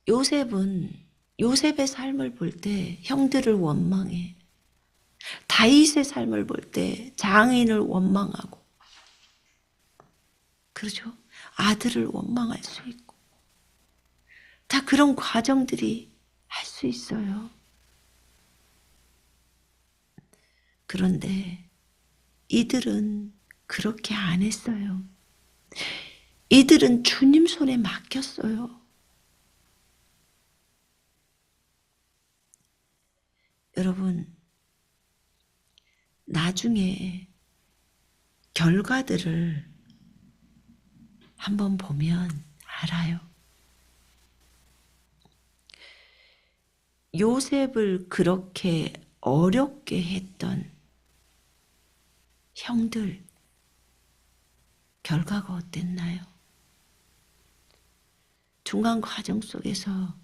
요셉의 삶을 볼 때 형들을 원망해. 다윗의 삶을 볼 때 장인을 원망하고, 그렇죠? 아들을 원망할 수 있고, 다 그런 과정들이 할 수 있어요. 그런데 이들은 그렇게 안 했어요. 이들은 주님 손에 맡겼어요. 여러분, 나중에 결과들을 한번 보면 알아요. 요셉을 그렇게 어렵게 했던 형들, 결과가 어땠나요? 중간 과정 속에서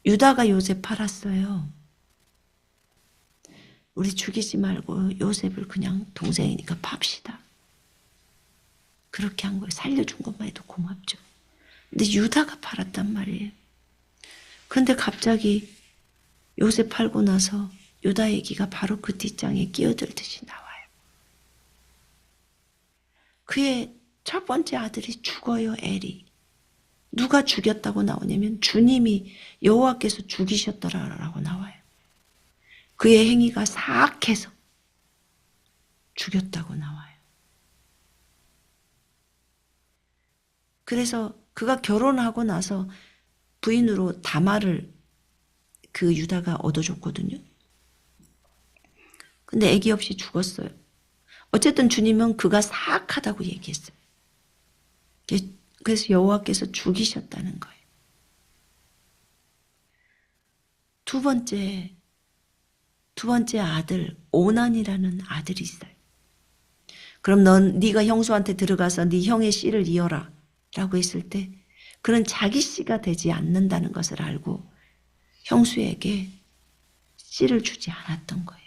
유다가 요셉 팔았어요. 우리 죽이지 말고 요셉을 그냥 동생이니까 팝시다. 그렇게 한 거예요. 살려준 것만 해도 고맙죠. 근데 유다가 팔았단 말이에요. 근데 갑자기 요셉 팔고 나서 유다 얘기가 바로 그 뒷장에 끼어들듯이 나와요. 그의 첫 번째 아들이 죽어요. 엘이. 누가 죽였다고 나오냐면 주님이 여호와께서 죽이셨더라라고 나와요. 그의 행위가 사악해서 죽였다고 나와요. 그래서 그가 결혼하고 나서 부인으로 다말을 그 유다가 얻어줬거든요. 근데 아기 없이 죽었어요. 어쨌든 주님은 그가 사악하다고 얘기했어요. 그래서 여호와께서 죽이셨다는 거예요. 두 번째 아들 오난이라는 아들이 있어요. 그럼 네가 형수한테 들어가서 네 형의 씨를 이어라 라고 했을 때 그는 자기 씨가 되지 않는다는 것을 알고 형수에게 씨를 주지 않았던 거예요.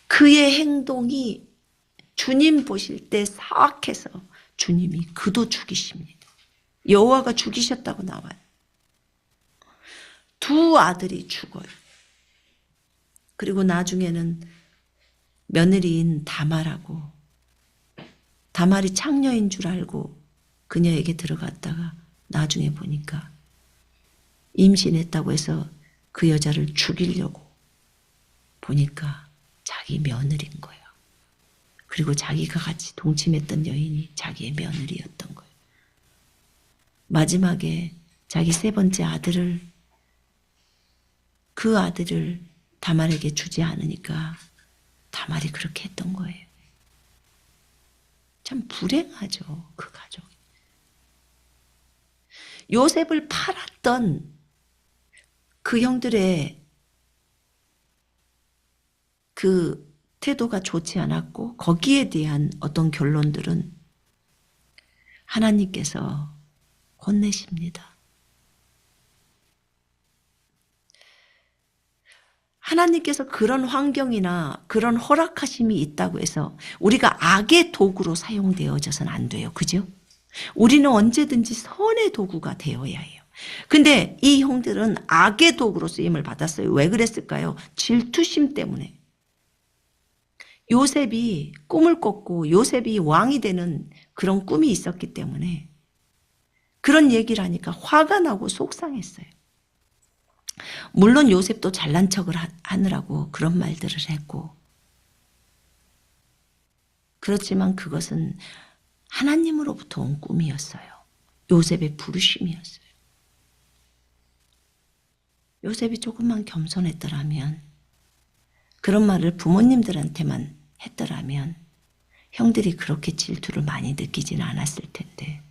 그의 행동이 주님 보실 때 사악해서 주님이 그도 죽이십니다. 여호와가 죽이셨다고 나와요. 두 아들이 죽어요. 그리고 나중에는 며느리인 다말하고 다말이 창녀인 줄 알고 그녀에게 들어갔다가 나중에 보니까 임신했다고 해서 그 여자를 죽이려고 보니까 자기 며느리인 거예요. 그리고 자기가 같이 동침했던 여인이 자기의 며느리였던 거예요. 마지막에 자기 세 번째 아들을 그 아들을 다말에게 주지 않으니까 다말이 그렇게 했던 거예요. 참 불행하죠. 그 가족. 요셉을 팔았던 그 형들의 그 태도가 좋지 않았고 거기에 대한 어떤 결론들은 하나님께서 혼내십니다. 하나님께서 그런 환경이나 그런 허락하심이 있다고 해서 우리가 악의 도구로 사용되어져서는 안 돼요. 그죠? 우리는 언제든지 선의 도구가 되어야 해요. 근데 이 형들은 악의 도구로 쓰임을 받았어요. 왜 그랬을까요? 질투심 때문에. 요셉이 꿈을 꿨고 요셉이 왕이 되는 그런 꿈이 있었기 때문에 그런 얘기를 하니까 화가 나고 속상했어요. 물론 요셉도 잘난 척을 하느라고 그런 말들을 했고 그렇지만 그것은 하나님으로부터 온 꿈이었어요. 요셉의 부르심이었어요. 요셉이 조금만 겸손했더라면 그런 말을 부모님들한테만 했더라면 형들이 그렇게 질투를 많이 느끼지는 않았을 텐데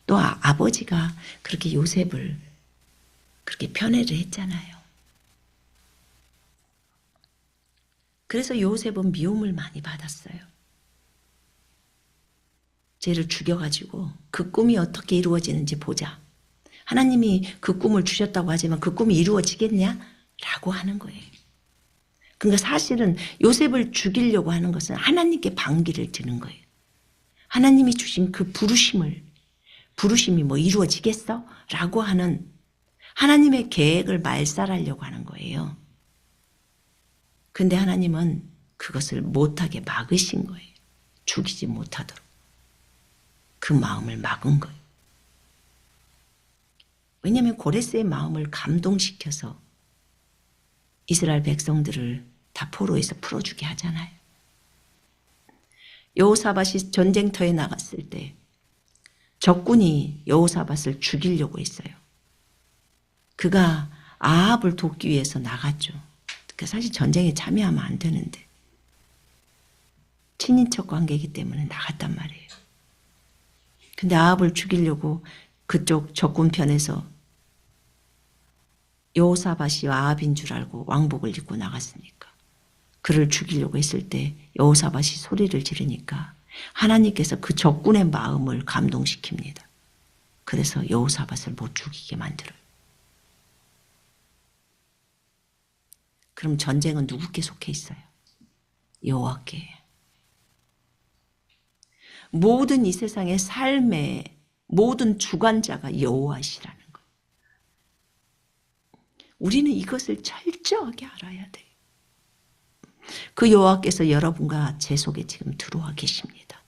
또 아버지가 그렇게 요셉을 그렇게 편애를 했잖아요. 그래서 요셉은 미움을 많이 받았어요. 쟤를 죽여가지고 그 꿈이 어떻게 이루어지는지 보자. 하나님이 그 꿈을 주셨다고 하지만 그 꿈이 이루어지겠냐? 라고 하는 거예요. 그러니까 사실은 요셉을 죽이려고 하는 것은 하나님께 반기를 드는 거예요. 하나님이 주신 그 부르심이 뭐 이루어지겠어? 라고 하는 하나님의 계획을 말살하려고 하는 거예요. 근데 하나님은 그것을 못하게 막으신 거예요. 죽이지 못하도록. 그 마음을 막은 거예요. 왜냐하면 고레스의 마음을 감동시켜서 이스라엘 백성들을 다 포로에서 풀어주게 하잖아요. 여호사밧이 전쟁터에 나갔을 때 적군이 여호사밧을 죽이려고 했어요. 그가 아합을 돕기 위해서 나갔죠. 사실 전쟁에 참여하면 안 되는데 친인척 관계이기 때문에 나갔단 말이에요. 근데 아합을 죽이려고 그쪽 적군 편에서 여호사밧이 아합인 줄 알고 왕복을 입고 나갔으니까 그를 죽이려고 했을 때 여호사밧이 소리를 지르니까 하나님께서 그 적군의 마음을 감동시킵니다. 그래서 여호사밧을 못 죽이게 만들어요. 그럼 전쟁은 누구께 속해 있어요? 여호와께. 모든 이 세상의 삶의 모든 주관자가 여호와시라는 거예요. 우리는 이것을 철저하게 알아야 돼요. 그 여호와께서 여러분과 제 속에 지금 들어와 계십니다.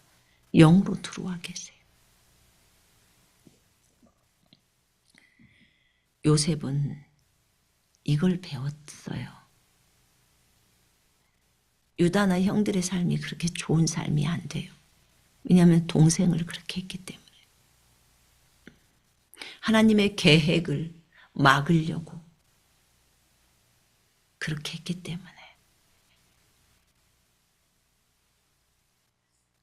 영으로 들어와 계세요. 요셉은 이걸 배웠어요. 유다나 형들의 삶이 그렇게 좋은 삶이 안 돼요. 왜냐하면 동생을 그렇게 했기 때문에. 하나님의 계획을 막으려고 그렇게 했기 때문에.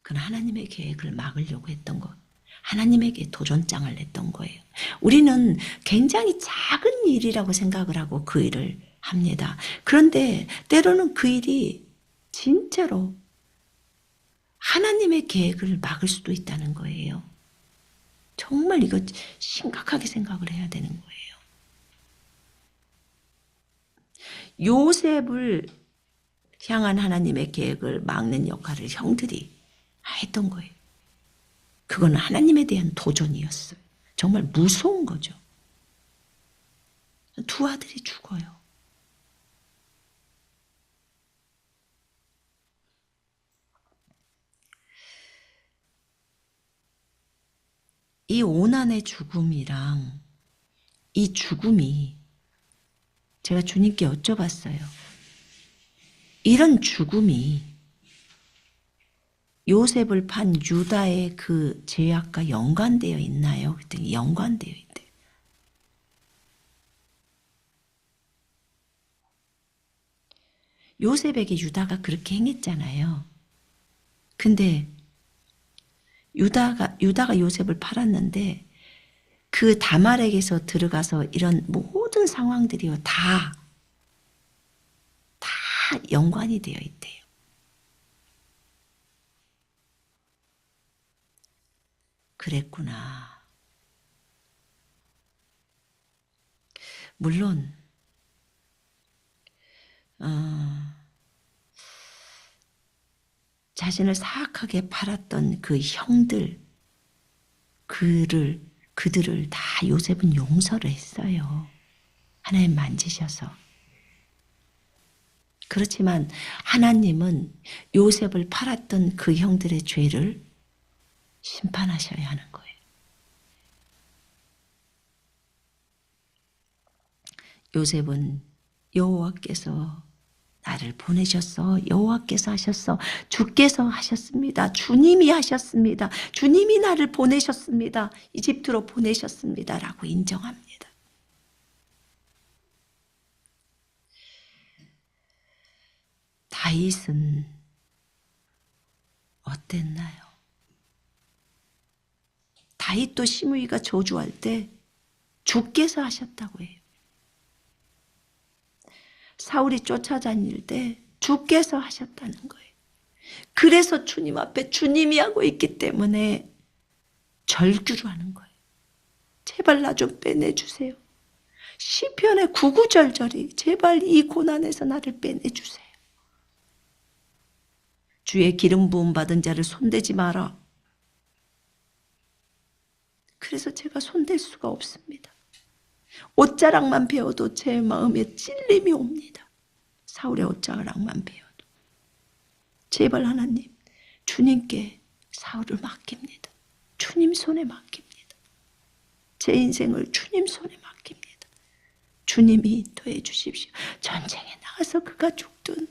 그건 하나님의 계획을 막으려고 했던 것. 하나님에게 도전장을 냈던 거예요. 우리는 굉장히 작은 일이라고 생각을 하고 그 일을 합니다. 그런데 때로는 그 일이 진짜로 하나님의 계획을 막을 수도 있다는 거예요. 정말 이거 심각하게 생각을 해야 되는 거예요. 요셉을 향한 하나님의 계획을 막는 역할을 형들이 했던 거예요. 그건 하나님에 대한 도전이었어요. 정말 무서운 거죠. 두 아들이 죽어요. 이 오난의 죽음이랑 이 죽음이 제가 주님께 여쭤봤어요. 이런 죽음이 요셉을 판 유다의 그 죄악과 연관되어 있나요? 그랬더니 연관되어 있대요. 요셉에게 유다가 그렇게 행했잖아요. 근데 유다가 요셉을 팔았는데 그 다말에게서 들어가서 이런 모든 상황들이요 다 연관이 되어 있대요. 그랬구나. 물론 자신을 사악하게 팔았던 그 형들 그들을 다 요셉은 용서를 했어요. 하나님 만지셔서. 그렇지만 하나님은 요셉을 팔았던 그 형들의 죄를 심판하셔야 하는 거예요. 요셉은 여호와께서 나를 보내셨어. 여호와께서 하셨어. 주께서 하셨습니다. 주님이 하셨습니다. 주님이 나를 보내셨습니다. 이집트로 보내셨습니다. 라고 인정합니다. 다윗은 어땠나요? 다윗도 시므이가 저주할 때 주께서 하셨다고 해요. 사울이 쫓아다닐 때 주께서 하셨다는 거예요. 그래서 주님 앞에 주님이 하고 있기 때문에 절규를 하는 거예요. 제발 나 좀 빼내주세요. 시편의 구구절절이 제발 이 고난에서 나를 빼내주세요. 주의 기름 부음 받은 자를 손대지 마라. 그래서 제가 손댈 수가 없습니다. 옷자락만 베어도 제 마음에 찔림이 옵니다. 사울의 옷자락만 베어도. 제발 하나님, 주님께 사울을 맡깁니다. 주님 손에 맡깁니다. 제 인생을 주님 손에 맡깁니다. 주님이 인도해 주십시오. 전쟁에 나가서 그가 죽든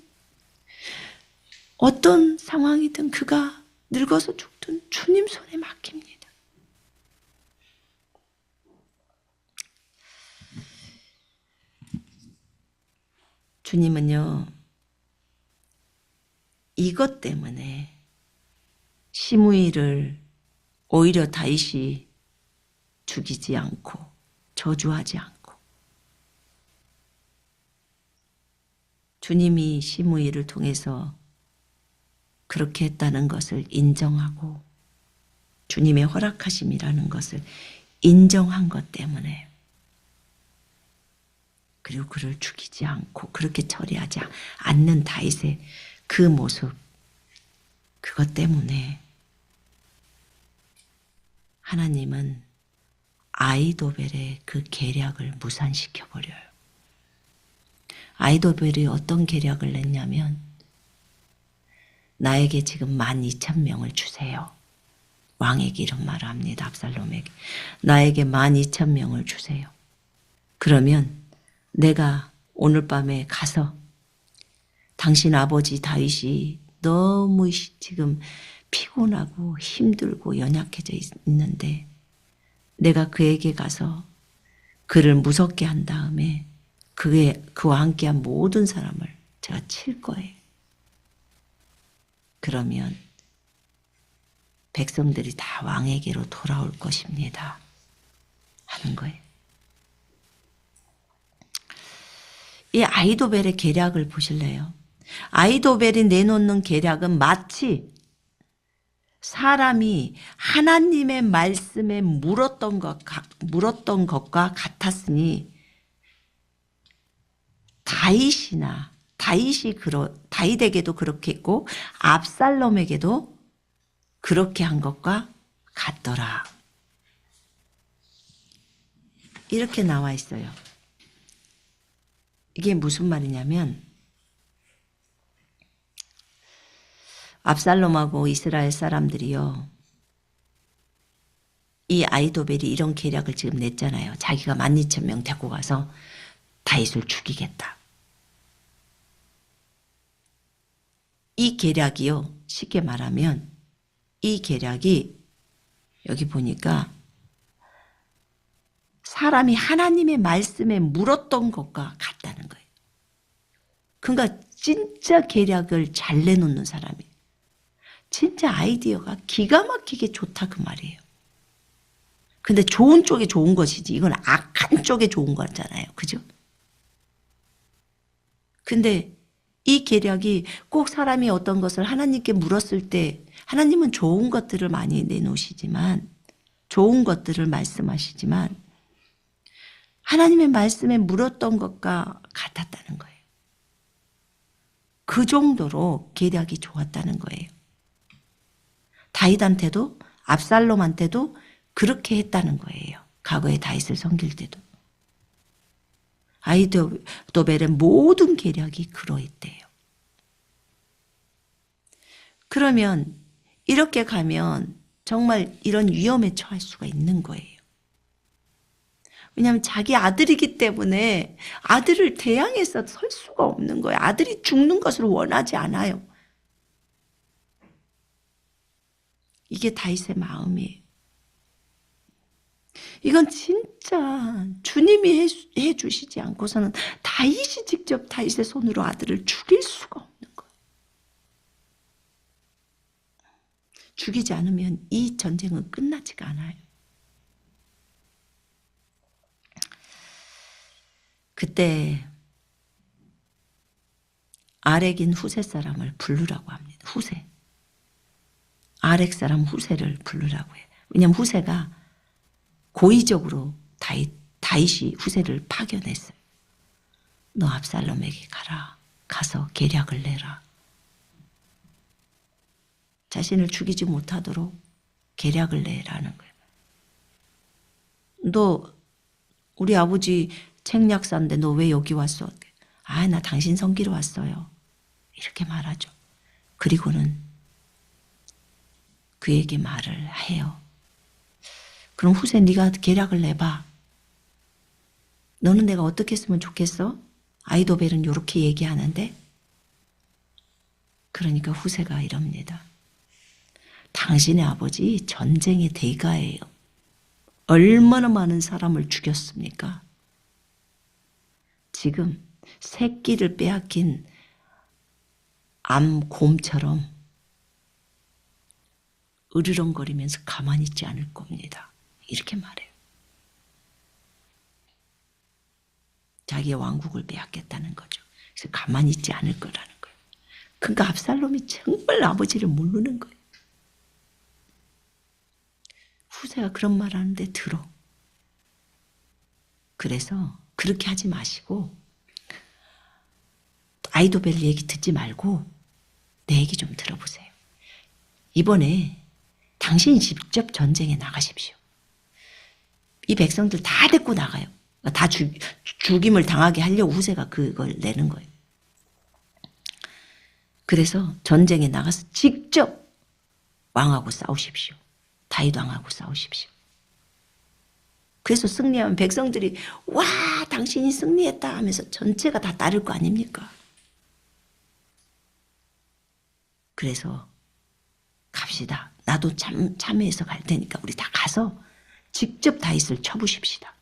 어떤 상황이든 그가 늙어서 죽든 주님 손에 맡깁니다. 주님은요, 이것 때문에 시므이를 오히려 다윗이 죽이지 않고 저주하지 않고 주님이 시므이를 통해서 그렇게 했다는 것을 인정하고 주님의 허락하심이라는 것을 인정한 것 때문에 그리고 그를 죽이지 않고 그렇게 처리하지 않는 다윗의 그 모습, 그것 때문에 하나님은 아이도벨의 그 계략을 무산시켜버려요. 아이도벨이 어떤 계략을 냈냐면 나에게 지금 12,000명을 주세요. 왕에게 이런 말을 합니다. 압살롬에게. 나에게 12,000명을 주세요. 그러면 내가 오늘 밤에 가서 당신 아버지 다윗이 너무 지금 피곤하고 힘들고 연약해져 있는데 내가 그에게 가서 그를 무섭게 한 다음에 그와 함께한 모든 사람을 제가 칠 거예요. 그러면 백성들이 다 왕에게로 돌아올 것입니다. 하는 거예요. 이 아이도벨의 계략을 보실래요? 아이도벨이 내놓는 계략은 마치 사람이 하나님의 말씀에 물었던 것과 같았으니 다윗에게도 그렇게 했고 압살롬에게도 그렇게 한 것과 같더라. 이렇게 나와 있어요. 이게 무슨 말이냐면 압살롬하고 이스라엘 사람들이요, 이 아이도벨이 이런 계략을 지금 냈잖아요. 자기가 12,000명 데리고 가서 다윗을 죽이겠다. 이 계략이요, 쉽게 말하면 이 계략이 여기 보니까 사람이 하나님의 말씀에 물었던 것과 같다는 거예요. 그러니까 진짜 계략을 잘 내놓는 사람이에요. 진짜 아이디어가 기가 막히게 좋다 그 말이에요. 근데 좋은 쪽에 좋은 것이지 이건 악한 쪽에 좋은 거잖아요. 그죠? 근데 이 계략이 꼭 사람이 어떤 것을 하나님께 물었을 때 하나님은 좋은 것들을 많이 내놓으시지만 좋은 것들을 말씀하시지만 하나님의 말씀에 물었던 것과 같았다는 거예요. 그 정도로 계략이 좋았다는 거예요. 다윗한테도 압살롬한테도 그렇게 했다는 거예요. 과거에 다윗을 섬길 때도. 아이도벨의 모든 계략이 그러했대요. 그러면 이렇게 가면 정말 이런 위험에 처할 수가 있는 거예요. 왜냐하면 자기 아들이기 때문에 아들을 대항해서 설 수가 없는 거예요. 아들이 죽는 것을 원하지 않아요. 이게 다윗의 마음이에요. 이건 진짜 주님이 해주시지 않고서는 다윗이 직접 다윗의 손으로 아들을 죽일 수가 없는 거예요. 죽이지 않으면 이 전쟁은 끝나지가 않아요. 그때 아렉인 후세 사람을 부르라고 합니다. 후세. 아렉 사람 후세를 부르라고 해요. 왜냐하면 후세가 고의적으로 다윗이 후세를 파견했어요. 너 압살롬에게 가라. 가서 계략을 내라. 자신을 죽이지 못하도록 계략을 내라는 거예요. 너 우리 아버지 책약사인데 너 왜 여기 왔어? 아, 나 당신 섬기러 왔어요. 이렇게 말하죠. 그리고는 그에게 말을 해요. 그럼 후세 네가 계략을 내봐. 너는 내가 어떻게 했으면 좋겠어? 아이도벨은 이렇게 얘기하는데, 그러니까 후세가 이럽니다. 당신의 아버지 전쟁의 대가예요. 얼마나 많은 사람을 죽였습니까? 지금 새끼를 빼앗긴 암곰처럼 으르렁거리면서 가만히 있지 않을 겁니다. 이렇게 말해요. 자기의 왕국을 빼앗겠다는 거죠. 그래서 가만히 있지 않을 거라는 거예요. 그러니까 압살롬이 정말 아버지를 모르는 거예요. 후세가 그런 말 하는데 들어. 그래서 그렇게 하지 마시고 아이도벨 얘기 듣지 말고 내 얘기 좀 들어보세요. 이번에 당신이 직접 전쟁에 나가십시오. 이 백성들 다 데리고 나가요. 다 죽임을 당하게 하려고 후세가 그걸 내는 거예요. 그래서 전쟁에 나가서 직접 왕하고 싸우십시오. 다윗 왕하고 싸우십시오. 그래서 승리하면 백성들이 와 당신이 승리했다 하면서 전체가 다 따를 거 아닙니까? 그래서 갑시다. 나도 참여해서 갈 테니까 우리 다 가서 직접 다윗을 쳐부십시다.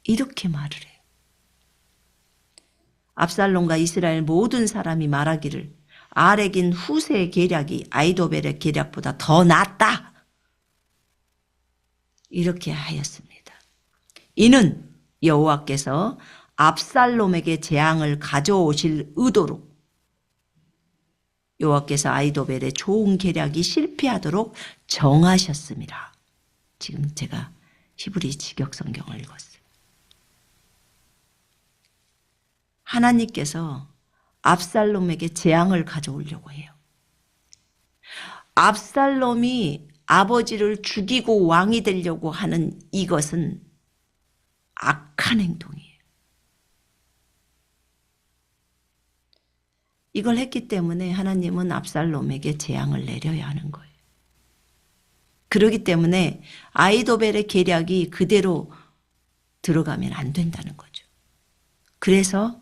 이렇게 말을 해요. 압살롬과 이스라엘 모든 사람이 말하기를 아렉인 후세의 계략이 아이도벨의 계략보다 더 낫다. 이렇게 하였습니다. 이는 여호와께서 압살롬에게 재앙을 가져오실 의도로 여호와께서 아이도벨의 좋은 계략이 실패하도록 정하셨습니다. 지금 제가 히브리 직역성경을 읽었어요. 하나님께서 압살롬에게 재앙을 가져오려고 해요. 압살롬이 아버지를 죽이고 왕이 되려고 하는 이것은 악한 행동이에요. 이걸 했기 때문에 하나님은 압살롬에게 재앙을 내려야 하는 거예요. 그렇기 때문에 아이도벨의 계략이 그대로 들어가면 안 된다는 거죠. 그래서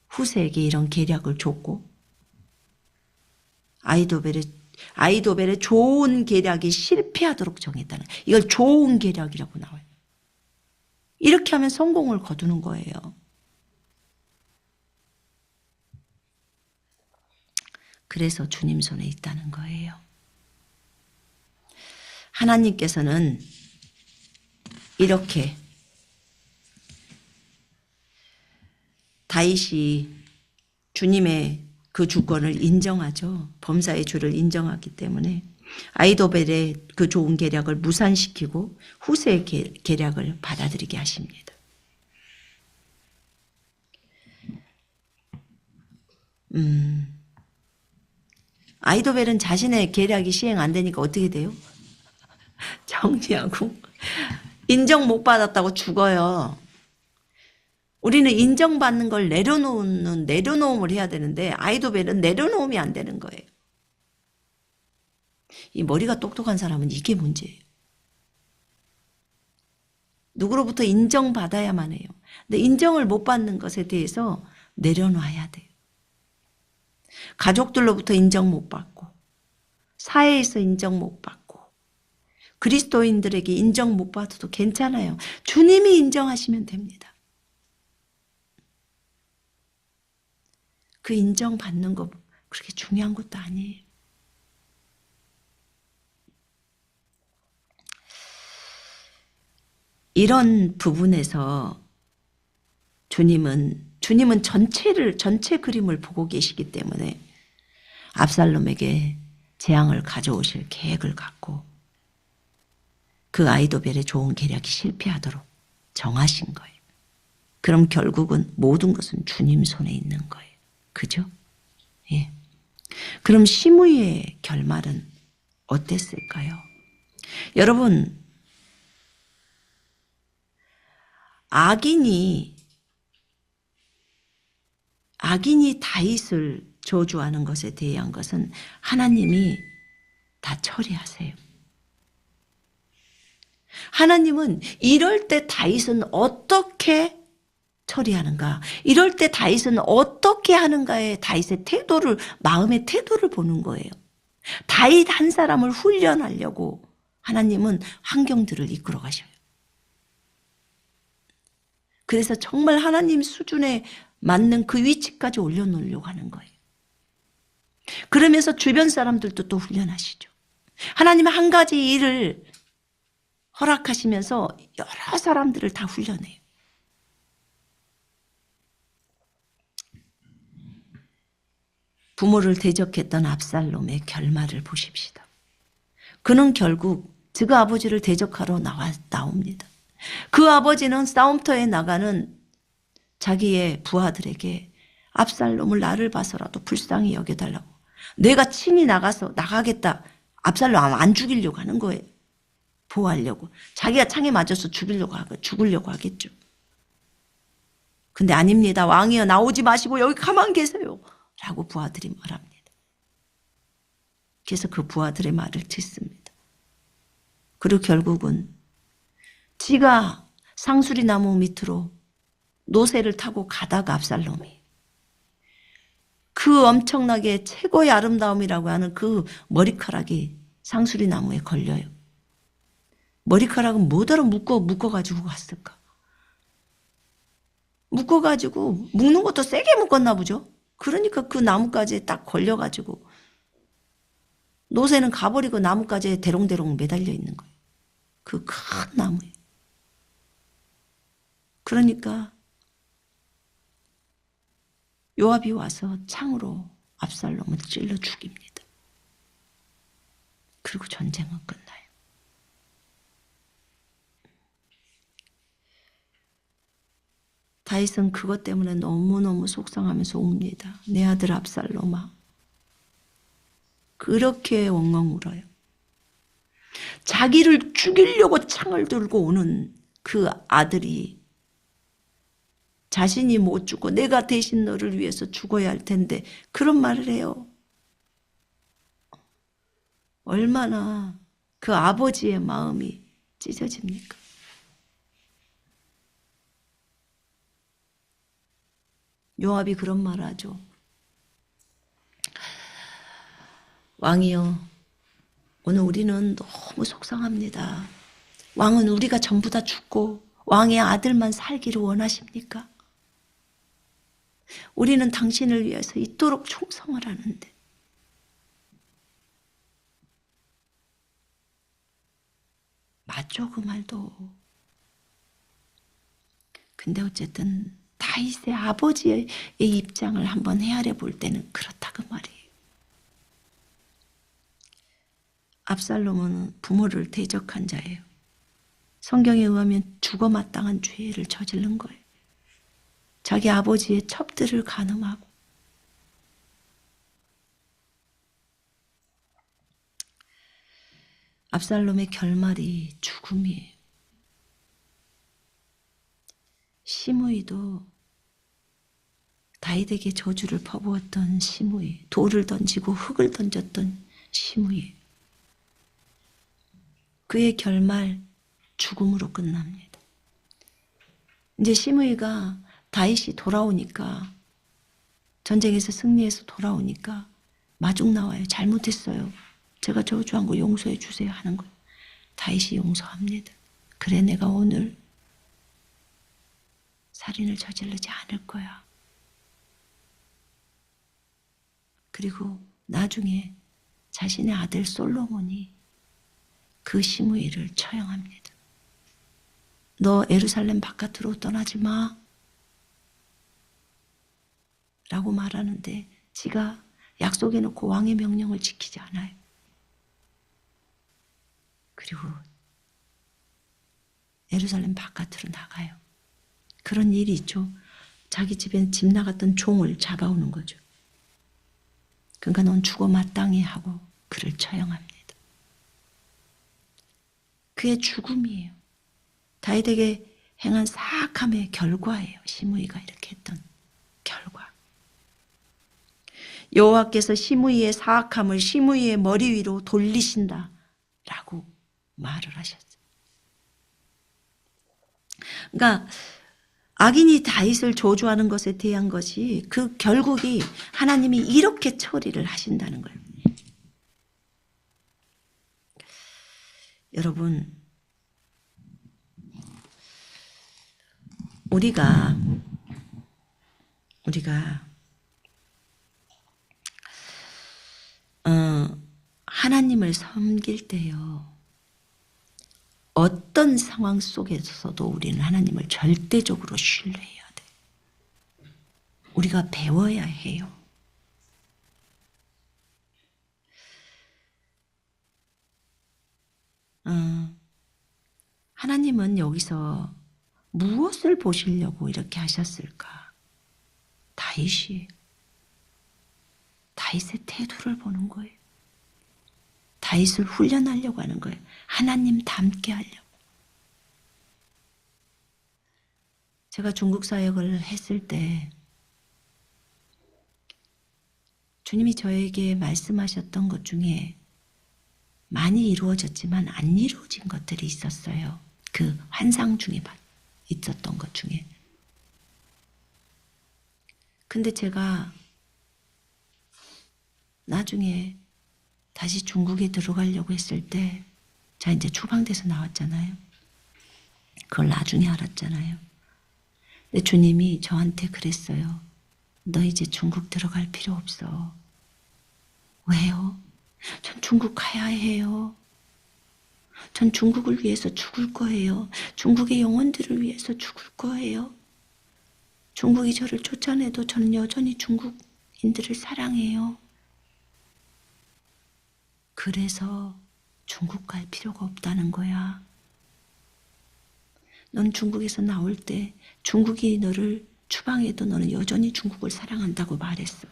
후세에게 이런 계략을 줬고 아이도벨의 좋은 계략이 실패하도록 정했다는 거예요. 이걸 좋은 계략이라고 나와요. 이렇게 하면 성공을 거두는 거예요. 그래서 주님 손에 있다는 거예요. 하나님께서는 이렇게 다윗이 주님의 그 주권을 인정하죠. 범사의 주를 인정하기 때문에 아이도벨의 그 좋은 계략을 무산시키고 후세의 계략을 받아들이게 하십니다. 아이도벨은 자신의 계략이 시행 안 되니까 어떻게 돼요? 정리하고 인정 못 받았다고 죽어요. 우리는 인정받는 걸 내려놓음을 해야 되는데 아이도벨은 내려놓음이 안 되는 거예요. 이 머리가 똑똑한 사람은 이게 문제예요. 누구로부터 인정받아야만 해요. 근데 인정을 못 받는 것에 대해서 내려놔야 돼요. 가족들로부터 인정 못 받고 사회에서 인정 못 받고 그리스도인들에게 인정 못 받아도 괜찮아요. 주님이 인정하시면 됩니다. 그 인정받는 거 그렇게 중요한 것도 아니에요. 이런 부분에서 주님은 전체 그림을 보고 계시기 때문에 압살롬에게 재앙을 가져오실 계획을 갖고 그 아이도벨의 좋은 계략이 실패하도록 정하신 거예요. 그럼 결국은 모든 것은 주님 손에 있는 거예요. 그죠? 예. 그럼 시므이의 결말은 어땠을까요? 여러분, 악인이 다윗을 저주하는 것에 대한 것은 하나님이 다 처리하세요. 하나님은 이럴 때 다윗은 어떻게 처리하는가, 이럴 때 다윗은 어떻게 하는가에 다윗의 태도를, 마음의 태도를 보는 거예요. 다윗 한 사람을 훈련하려고 하나님은 환경들을 이끌어 가셔요. 그래서 정말 하나님 수준에 맞는 그 위치까지 올려놓으려고 하는 거예요. 그러면서 주변 사람들도 또 훈련하시죠. 하나님은 한 가지 일을 허락하시면서 여러 사람들을 다 훈련해요. 부모를 대적했던 압살롬의 결말을 보십시다. 그는 결국 그 아버지를 대적하러 나옵니다. 그 아버지는 싸움터에 나가는 자기의 부하들에게 압살롬을 나를 봐서라도 불쌍히 여겨달라고, 내가 친히 나가겠다. 압살롬 안 죽이려고 하는 거예요. 보호하려고. 자기가 창에 맞아서 죽으려고 하겠죠. 근데 아닙니다. 왕이여, 나오지 마시고 여기 가만 계세요. 라고 부하들이 말합니다. 그래서 그 부하들의 말을 듣습니다. 그리고 결국은 지가 상수리 나무 밑으로 노새를 타고 가다가 압살롬이 그 엄청나게 최고의 아름다움이라고 하는 그 머리카락이 상수리 나무에 걸려요. 머리카락은 뭐더러 묶어가지고 갔을까? 묶어가지고, 묶는 것도 세게 묶었나 보죠? 그러니까 그 나뭇가지에 딱 걸려가지고 노새는 가버리고 나뭇가지에 대롱대롱 매달려 있는 거예요. 그 큰 나무에. 그러니까 요압이 와서 창으로 압살롬을 찔러 죽입니다. 그리고 전쟁은 끝나요. 다윗은 그것 때문에 너무너무 속상하면서 웁니다. 내 아들 압살롬아. 그렇게 엉엉 울어요. 자기를 죽이려고 창을 들고 오는 그 아들이 자신이 못 죽고 내가 대신 너를 위해서 죽어야 할 텐데 그런 말을 해요. 얼마나 그 아버지의 마음이 찢어집니까? 요압이 그런 말을 하죠. 왕이여, 오늘 우리는 너무 속상합니다. 왕은 우리가 전부 다 죽고 왕의 아들만 살기를 원하십니까? 우리는 당신을 위해서 이토록 충성을 하는데. 맞죠, 그 말도. 근데 어쨌든 다윗의 아버지의 입장을 한번 헤아려 볼 때는 그렇다 그 말이에요. 압살롬은 부모를 대적한 자예요. 성경에 의하면 죽어 마땅한 죄를 저지른 거예요. 자기 아버지의 첩들을 간음하고. 압살롬의 결말이 죽음이에요. 시므이도 다윗에게 저주를 퍼부었던 시므이, 돌을 던지고 흙을 던졌던 시므이. 그의 결말 죽음으로 끝납니다. 이제 시므이가 다윗이 돌아오니까, 전쟁에서 승리해서 돌아오니까 마중 나와요. 잘못했어요. 제가 저주한 거 용서해 주세요 하는 거예요. 다윗이 용서합니다. 그래, 내가 오늘 살인을 저지르지 않을 거야. 그리고 나중에 자신의 아들 솔로몬이 그 시므이를 처형합니다. 너 예루살렘 바깥으로 떠나지 마. 라고 말하는데 지가 약속해놓고 왕의 명령을 지키지 않아요. 그리고 예루살렘 바깥으로 나가요. 그런 일이 있죠. 자기 집에 집 나갔던 종을 잡아오는 거죠. 그러니까 넌 죽어 마땅히 하고 그를 처형합니다. 그의 죽음이에요. 다윗에게 행한 사악함의 결과예요. 시므이가 이렇게 했던 결과. 여호와께서 시므이의 사악함을 시므이의 머리 위로 돌리신다 라고 말을 하셨어요. 그러니까 악인이 다윗을 저주하는 것에 대한 것이 그 결국이 하나님이 이렇게 처리를 하신다는 거예요. 여러분, 우리가 하나님을 섬길 때요, 어떤 상황 속에서도 우리는 하나님을 절대적으로 신뢰해야 돼. 우리가 배워야 해요. 하나님은 여기서 무엇을 보시려고 이렇게 하셨을까? 다윗의 태도를 보는 거예요. 다윗을 훈련하려고 하는 거예요. 하나님 닮게 하려고. 제가 중국 사역을 했을 때 주님이 저에게 말씀하셨던 것 중에 많이 이루어졌지만 안 이루어진 것들이 있었어요. 그 환상 중에 있었던 것 중에. 근데 제가 나중에 다시 중국에 들어가려고 했을 때, 자 이제 추방돼서 나왔잖아요. 그걸 나중에 알았잖아요. 근데 주님이 저한테 그랬어요. 너 이제 중국 들어갈 필요 없어. 왜요? 전 중국 가야 해요. 전 중국을 위해서 죽을 거예요. 중국의 영혼들을 위해서 죽을 거예요. 중국이 저를 쫓아내도 저는 여전히 중국인들을 사랑해요. 그래서 중국 갈 필요가 없다는 거야. 넌 중국에서 나올 때 중국이 너를 추방해도 너는 여전히 중국을 사랑한다고 말했어.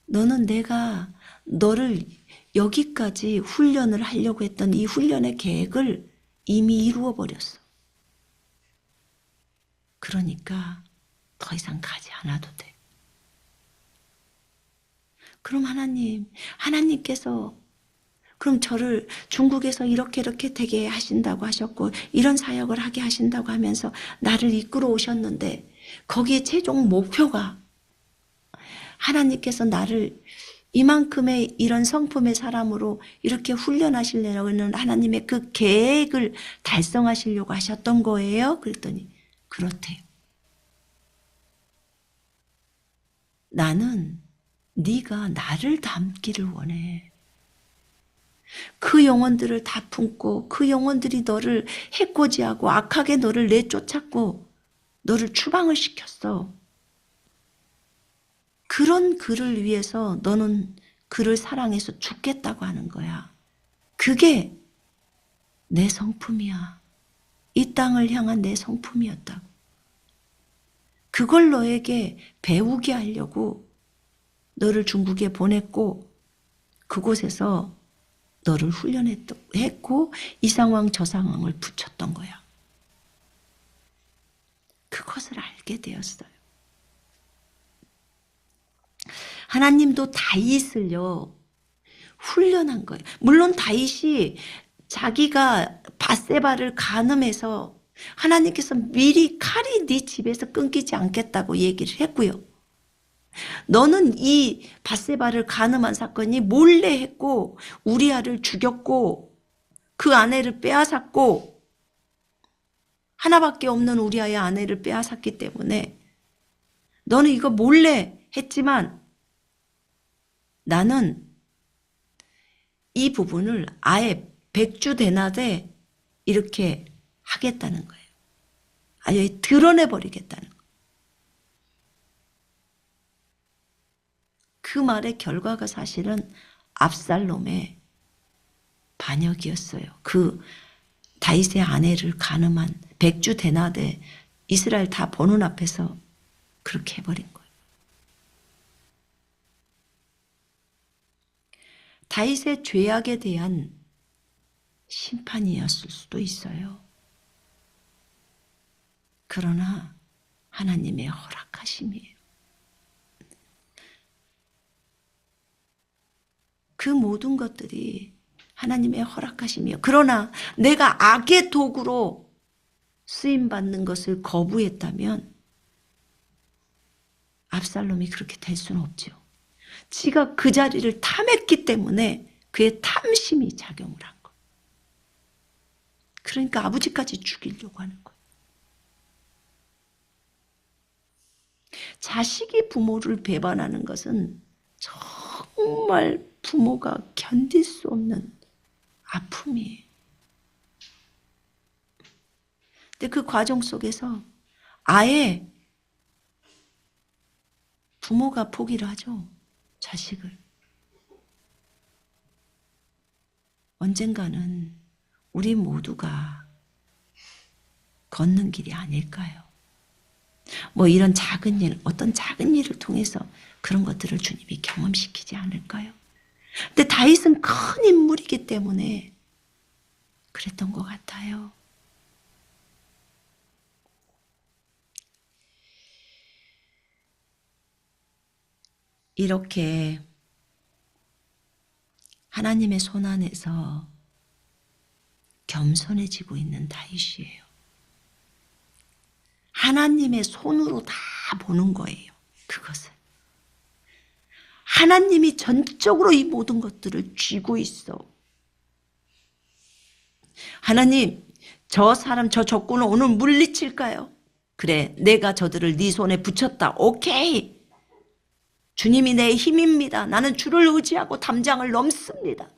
너는 내가 너를 여기까지 훈련을 하려고 했던 이 훈련의 계획을 이미 이루어버렸어. 그러니까 더 이상 가지 않아도 돼. 그럼 하나님께서 그럼 저를 중국에서 이렇게 되게 하신다고 하셨고 이런 사역을 하게 하신다고 하면서 나를 이끌어 오셨는데 거기에 최종 목표가 하나님께서 나를 이만큼의 이런 성품의 사람으로 이렇게 훈련하시려는 하나님의 그 계획을 달성하시려고 하셨던 거예요? 그랬더니 그렇대요. 나는 네가 나를 닮기를 원해. 그 영혼들을 다 품고 그 영혼들이 너를 해코지하고 악하게 너를 내쫓았고 너를 추방을 시켰어. 그런 그를 위해서 너는 그를 사랑해서 죽겠다고 하는 거야. 그게 내 성품이야. 이 땅을 향한 내 성품이었다고. 그걸 너에게 배우게 하려고 너를 중국에 보냈고 그곳에서 너를 훈련했고 이 상황 저 상황을 붙였던 거야. 그것을 알게 되었어요. 하나님도 다윗을요 훈련한 거예요. 물론 다윗이 자기가 밧세바를 간음해서 하나님께서 미리 칼이 네 집에서 끊기지 않겠다고 얘기를 했고요. 너는 이 밧세바를 간음한 사건이 몰래 했고 우리아를 죽였고 그 아내를 빼앗았고 하나밖에 없는 우리아의 아내를 빼앗았기 때문에 너는 이거 몰래 했지만 나는 이 부분을 아예 백주대낮에 이렇게 하겠다는 거예요. 아예 드러내버리겠다는 거예요. 그 말의 결과가 사실은 압살롬의 반역이었어요. 그 다윗의 아내를 간음한 백주대낮에 이스라엘 다 보는 앞에서 그렇게 해버린 거예요. 다윗의 죄악에 대한 심판이었을 수도 있어요. 그러나 하나님의 허락하심이에요. 그 모든 것들이 하나님의 허락하심이에요. 그러나 내가 악의 도구로 쓰임받는 것을 거부했다면 압살롬이 그렇게 될 수는 없죠. 지가 그 자리를 탐했기 때문에 그의 탐심이 작용을 한 거예요. 그러니까 아버지까지 죽이려고 하는 거예요. 자식이 부모를 배반하는 것은 정말 부모가 견딜 수 없는 아픔이에요. 근데 그 과정 속에서 아예 부모가 포기를 하죠. 자식을. 언젠가는 우리 모두가 걷는 길이 아닐까요? 뭐 이런 작은 일, 어떤 작은 일을 통해서 그런 것들을 주님이 경험시키지 않을까요? 근데 다윗은 큰 인물이기 때문에 그랬던 것 같아요. 이렇게 하나님의 손 안에서 겸손해지고 있는 다윗이에요. 하나님의 손으로 다 보는 거예요. 그것을. 하나님이 전적으로 이 모든 것들을 쥐고 있어. 하나님, 저 사람, 저 적군을 오늘 물리칠까요? 그래, 내가 저들을 네 손에 붙였다. 오케이. 주님이 내 힘입니다. 나는 주를 의지하고 담장을 넘습니다.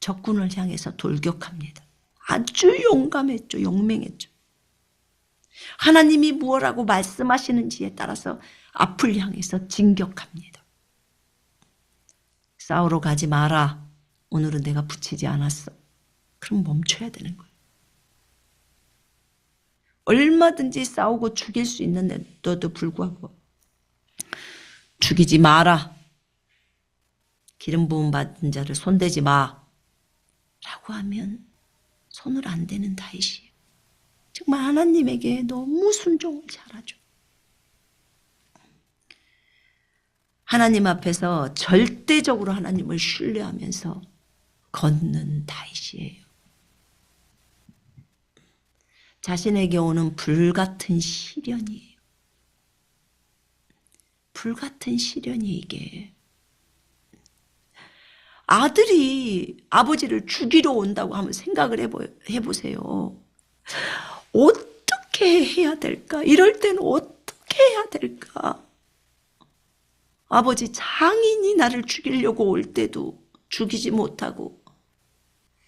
적군을 향해서 돌격합니다. 아주 용감했죠. 용맹했죠. 하나님이 무엇라고 말씀하시는지에 따라서 앞을 향해서 진격합니다. 싸우러 가지 마라. 오늘은 내가 붙이지 않았어. 그럼 멈춰야 되는 거예요. 얼마든지 싸우고 죽일 수 있는데도 불구하고 죽이지 마라. 기름 부음 받은 자를 손대지 마. 라고 하면 손을 안 대는 다윗이에요. 정말 하나님에게 너무 순종을 잘하죠. 하나님 앞에서 절대적으로 하나님을 신뢰하면서 걷는 다윗이에요. 자신에게 오는 불같은 시련이에요. 불같은 시련이 이게. 아들이 아버지를 죽이러 온다고 한번 생각을 해보세요. 어떻게 해야 될까? 이럴 때는 어떻게 해야 될까? 아버지 장인이 나를 죽이려고 올 때도 죽이지 못하고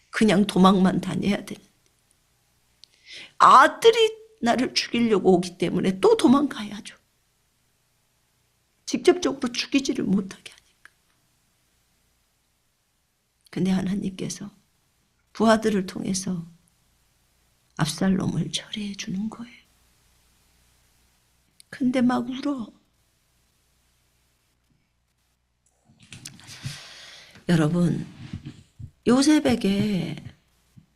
그냥 도망만 다녀야 되는. 아들이 나를 죽이려고 오기 때문에 또 도망가야죠. 직접적으로 죽이지를 못하게 하니까. 근데 하나님께서 부하들을 통해서 압살롬을 처리해 주는 거예요. 근데 막 울어. 여러분, 요셉에게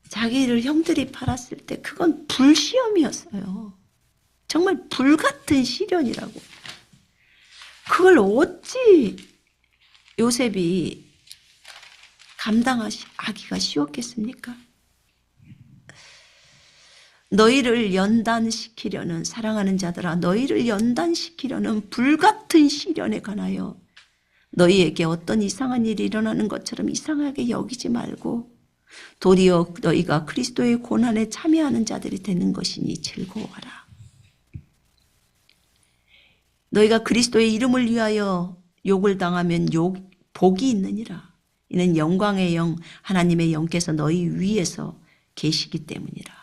자기를 형들이 팔았을 때 그건 불시험이었어요. 정말 불같은 시련이라고. 그걸 어찌 요셉이 감당하기가 쉬웠겠습니까? 너희를 연단시키려는, 사랑하는 자들아, 너희를 연단시키려는 불같은 시련에 관하여 너희에게 어떤 이상한 일이 일어나는 것처럼 이상하게 여기지 말고 도리어 너희가 그리스도의 고난에 참여하는 자들이 되는 것이니 즐거워하라. 너희가 그리스도의 이름을 위하여 욕을 당하면 복이 있느니라. 이는 영광의 영, 하나님의 영께서 너희 위에서 계시기 때문이라.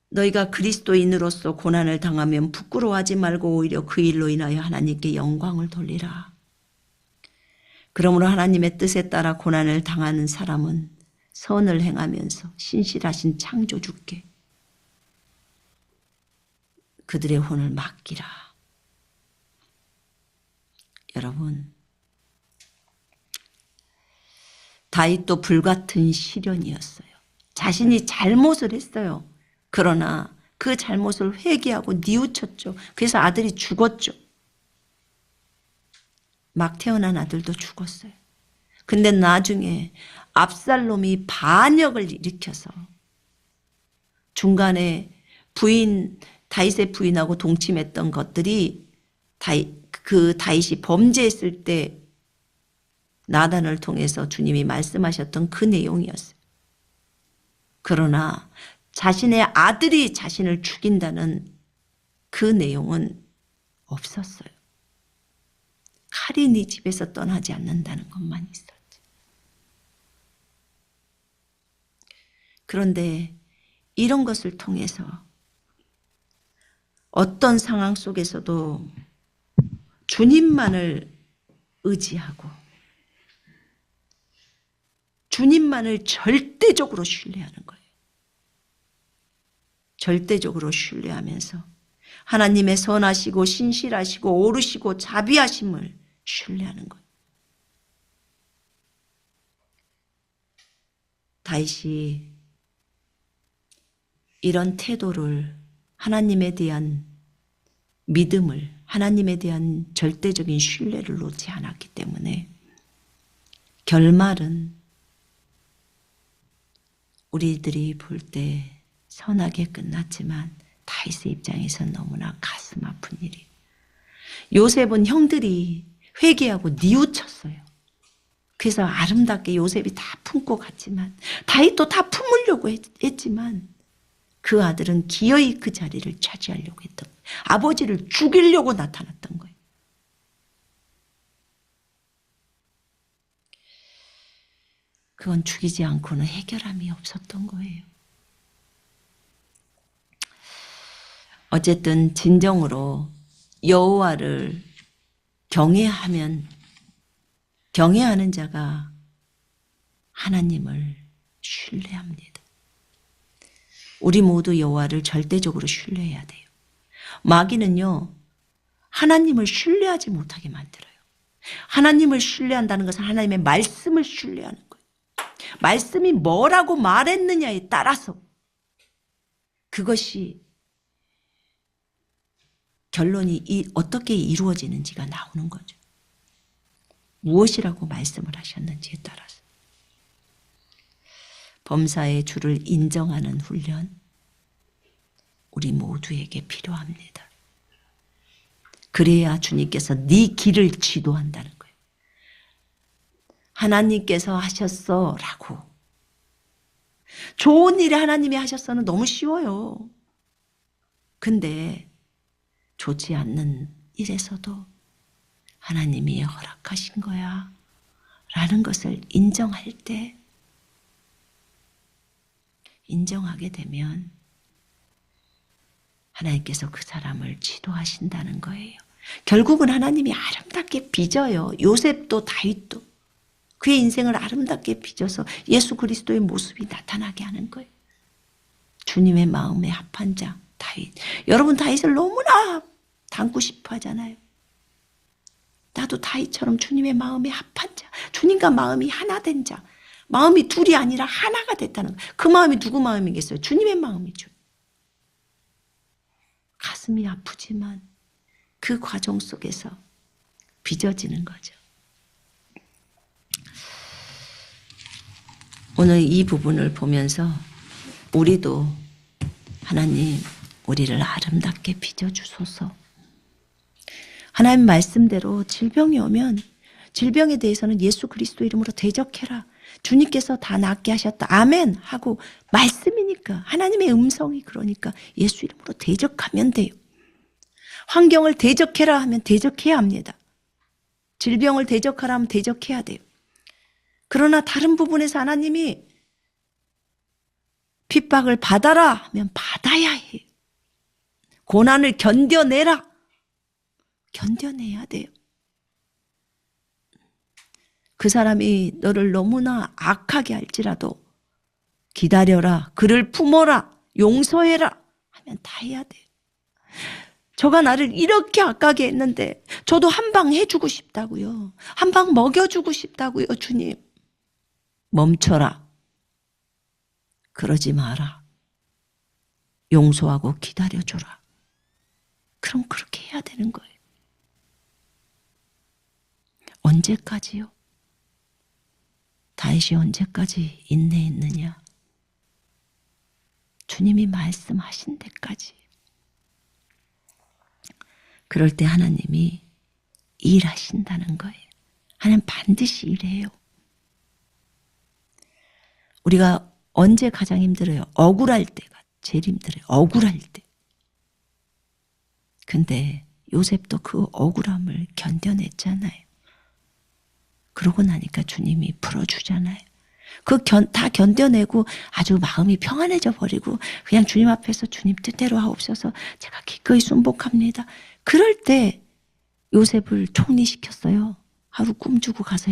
너희가 그리스도인으로서 고난을 당하면 부끄러워하지 말고 오히려 그 일로 인하여 하나님께 영광을 돌리라. 그러므로 하나님의 뜻에 따라 고난을 당하는 사람은 선을 행하면서 신실하신 창조주께 그들의 혼을 맡기라. 여러분, 다윗도 불같은 시련이었어요. 자신이 잘못을 했어요. 그러나 그 잘못을 회개하고 뉘우쳤죠. 그래서 아들이 죽었죠. 막 태어난 아들도 죽었어요. 근데 나중에 압살롬이 반역을 일으켜서 중간에 다윗의 부인하고 동침했던 것들이 다윗이 범죄했을 때 나단을 통해서 주님이 말씀하셨던 그 내용이었어요. 그러나 자신의 아들이 자신을 죽인다는 그 내용은 없었어요. 칼이 네 집에서 떠나지 않는다는 것만 있었지. 그런데 이런 것을 통해서 어떤 상황 속에서도 주님만을 의지하고 주님만을 절대적으로 신뢰하는 거예요. 절대적으로 신뢰하면서 하나님의 선하시고 신실하시고 오르시고 자비하심을 신뢰하는 거예요. 다윗이 이런 태도를 하나님에 대한 믿음을 하나님에 대한 절대적인 신뢰를 놓지 않았기 때문에 결말은 우리들이 볼 때 선하게 끝났지만 다윗의 입장에서는 너무나 가슴 아픈 일이에요. 요셉은 형들이 회개하고 뉘우쳤어요. 그래서 아름답게 요셉이 다 품고 갔지만 다윗도 다 품으려고 했지만 그 아들은 기어이 그 자리를 차지하려고 했던 거예요. 아버지를 죽이려고 나타났던 거예요. 그건 죽이지 않고는 해결함이 없었던 거예요. 어쨌든 진정으로 여호와를 경외하는 자가 하나님을 신뢰합니다. 우리 모두 여호와를 절대적으로 신뢰해야 돼요. 마귀는요, 하나님을 신뢰하지 못하게 만들어요. 하나님을 신뢰한다는 것은 하나님의 말씀을 신뢰하는 거예요. 말씀이 뭐라고 말했느냐에 따라서 그것이 결론이 어떻게 이루어지는지가 나오는 거죠. 무엇이라고 말씀을 하셨는지에 따라서. 범사의 주를 인정하는 훈련, 우리 모두에게 필요합니다. 그래야 주님께서 네 길을 지도한다는 거예요. 하나님께서 하셨어 라고. 좋은 일을 하나님이 하셨어는 너무 쉬워요. 근데 좋지 않는 일에서도 하나님이 허락하신 거야 라는 것을 인정할 때, 인정하게 되면 하나님께서 그 사람을 지도하신다는 거예요. 결국은 하나님이 아름답게 빚어요. 요셉도 다윗도 그의 인생을 아름답게 빚어서 예수 그리스도의 모습이 나타나게 하는 거예요. 주님의 마음에 합한 자 다윗. 여러분 다윗을 너무나 닮고 싶어 하잖아요. 나도 다윗처럼 주님의 마음에 합한 자, 주님과 마음이 하나 된 자, 마음이 둘이 아니라 하나가 됐다는 거예요. 그 마음이 누구 마음이겠어요? 주님의 마음이죠. 가슴이 아프지만 그 과정 속에서 빚어지는 거죠. 오늘 이 부분을 보면서 우리도 하나님 우리를 아름답게 빚어주소서. 하나님 말씀대로 질병이 오면 질병에 대해서는 예수 그리스도 이름으로 대적해라. 주님께서 다 낫게 하셨다. 아멘 하고 말씀이니까, 하나님의 음성이 그러니까 예수 이름으로 대적하면 돼요. 환경을 대적해라 하면 대적해야 합니다. 질병을 대적하라 하면 대적해야 돼요. 그러나 다른 부분에서 하나님이 핍박을 받아라 하면 받아야 해요. 고난을 견뎌내라. 견뎌내야 돼요. 그 사람이 너를 너무나 악하게 할지라도 기다려라. 그를 품어라. 용서해라. 하면 다 해야 돼요. 저가 나를 이렇게 악하게 했는데 저도 한 방 해주고 싶다고요. 한 방 먹여주고 싶다고요. 주님. 멈춰라. 그러지 마라. 용서하고 기다려줘라. 그럼 그렇게 해야 되는 거예요. 언제까지요? 다윗이 언제까지 인내했느냐? 주님이 말씀하신 데까지. 그럴 때 하나님이 일하신다는 거예요. 하나님 반드시 일해요. 우리가 언제 가장 힘들어요? 억울할 때가 제일 힘들어요. 억울할 때. 근데 요셉도 그 억울함을 견뎌냈잖아요. 그러고 나니까 주님이 풀어주잖아요. 다 견뎌내고 아주 마음이 평안해져 버리고 그냥 주님 앞에서 주님 뜻대로 하옵소서 제가 기꺼이 순복합니다. 그럴 때 요셉을 총리시켰어요. 하루 꿈주고 가서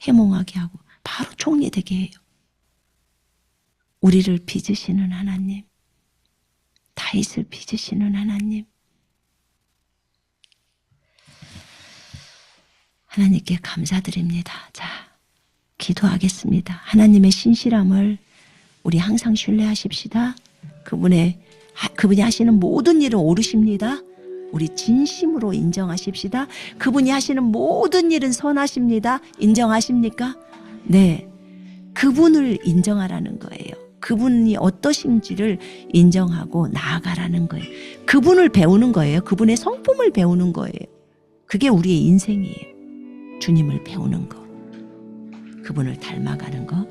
해몽하게 하고 바로 총리 되게 해요. 우리를 빚으시는 하나님, 다윗을 빚으시는 하나님, 하나님께 감사드립니다. 자, 기도하겠습니다. 하나님의 신실함을 우리 항상 신뢰하십시다. 그분이 하시는 모든 일은 옳으십니다. 우리 진심으로 인정하십시다. 그분이 하시는 모든 일은 선하십니다. 인정하십니까? 네, 그분을 인정하라는 거예요. 그분이 어떠신지를 인정하고 나아가라는 거예요. 그분을 배우는 거예요. 그분의 성품을 배우는 거예요. 그게 우리의 인생이에요. 주님을 배우는 거, 그분을 닮아가는 거.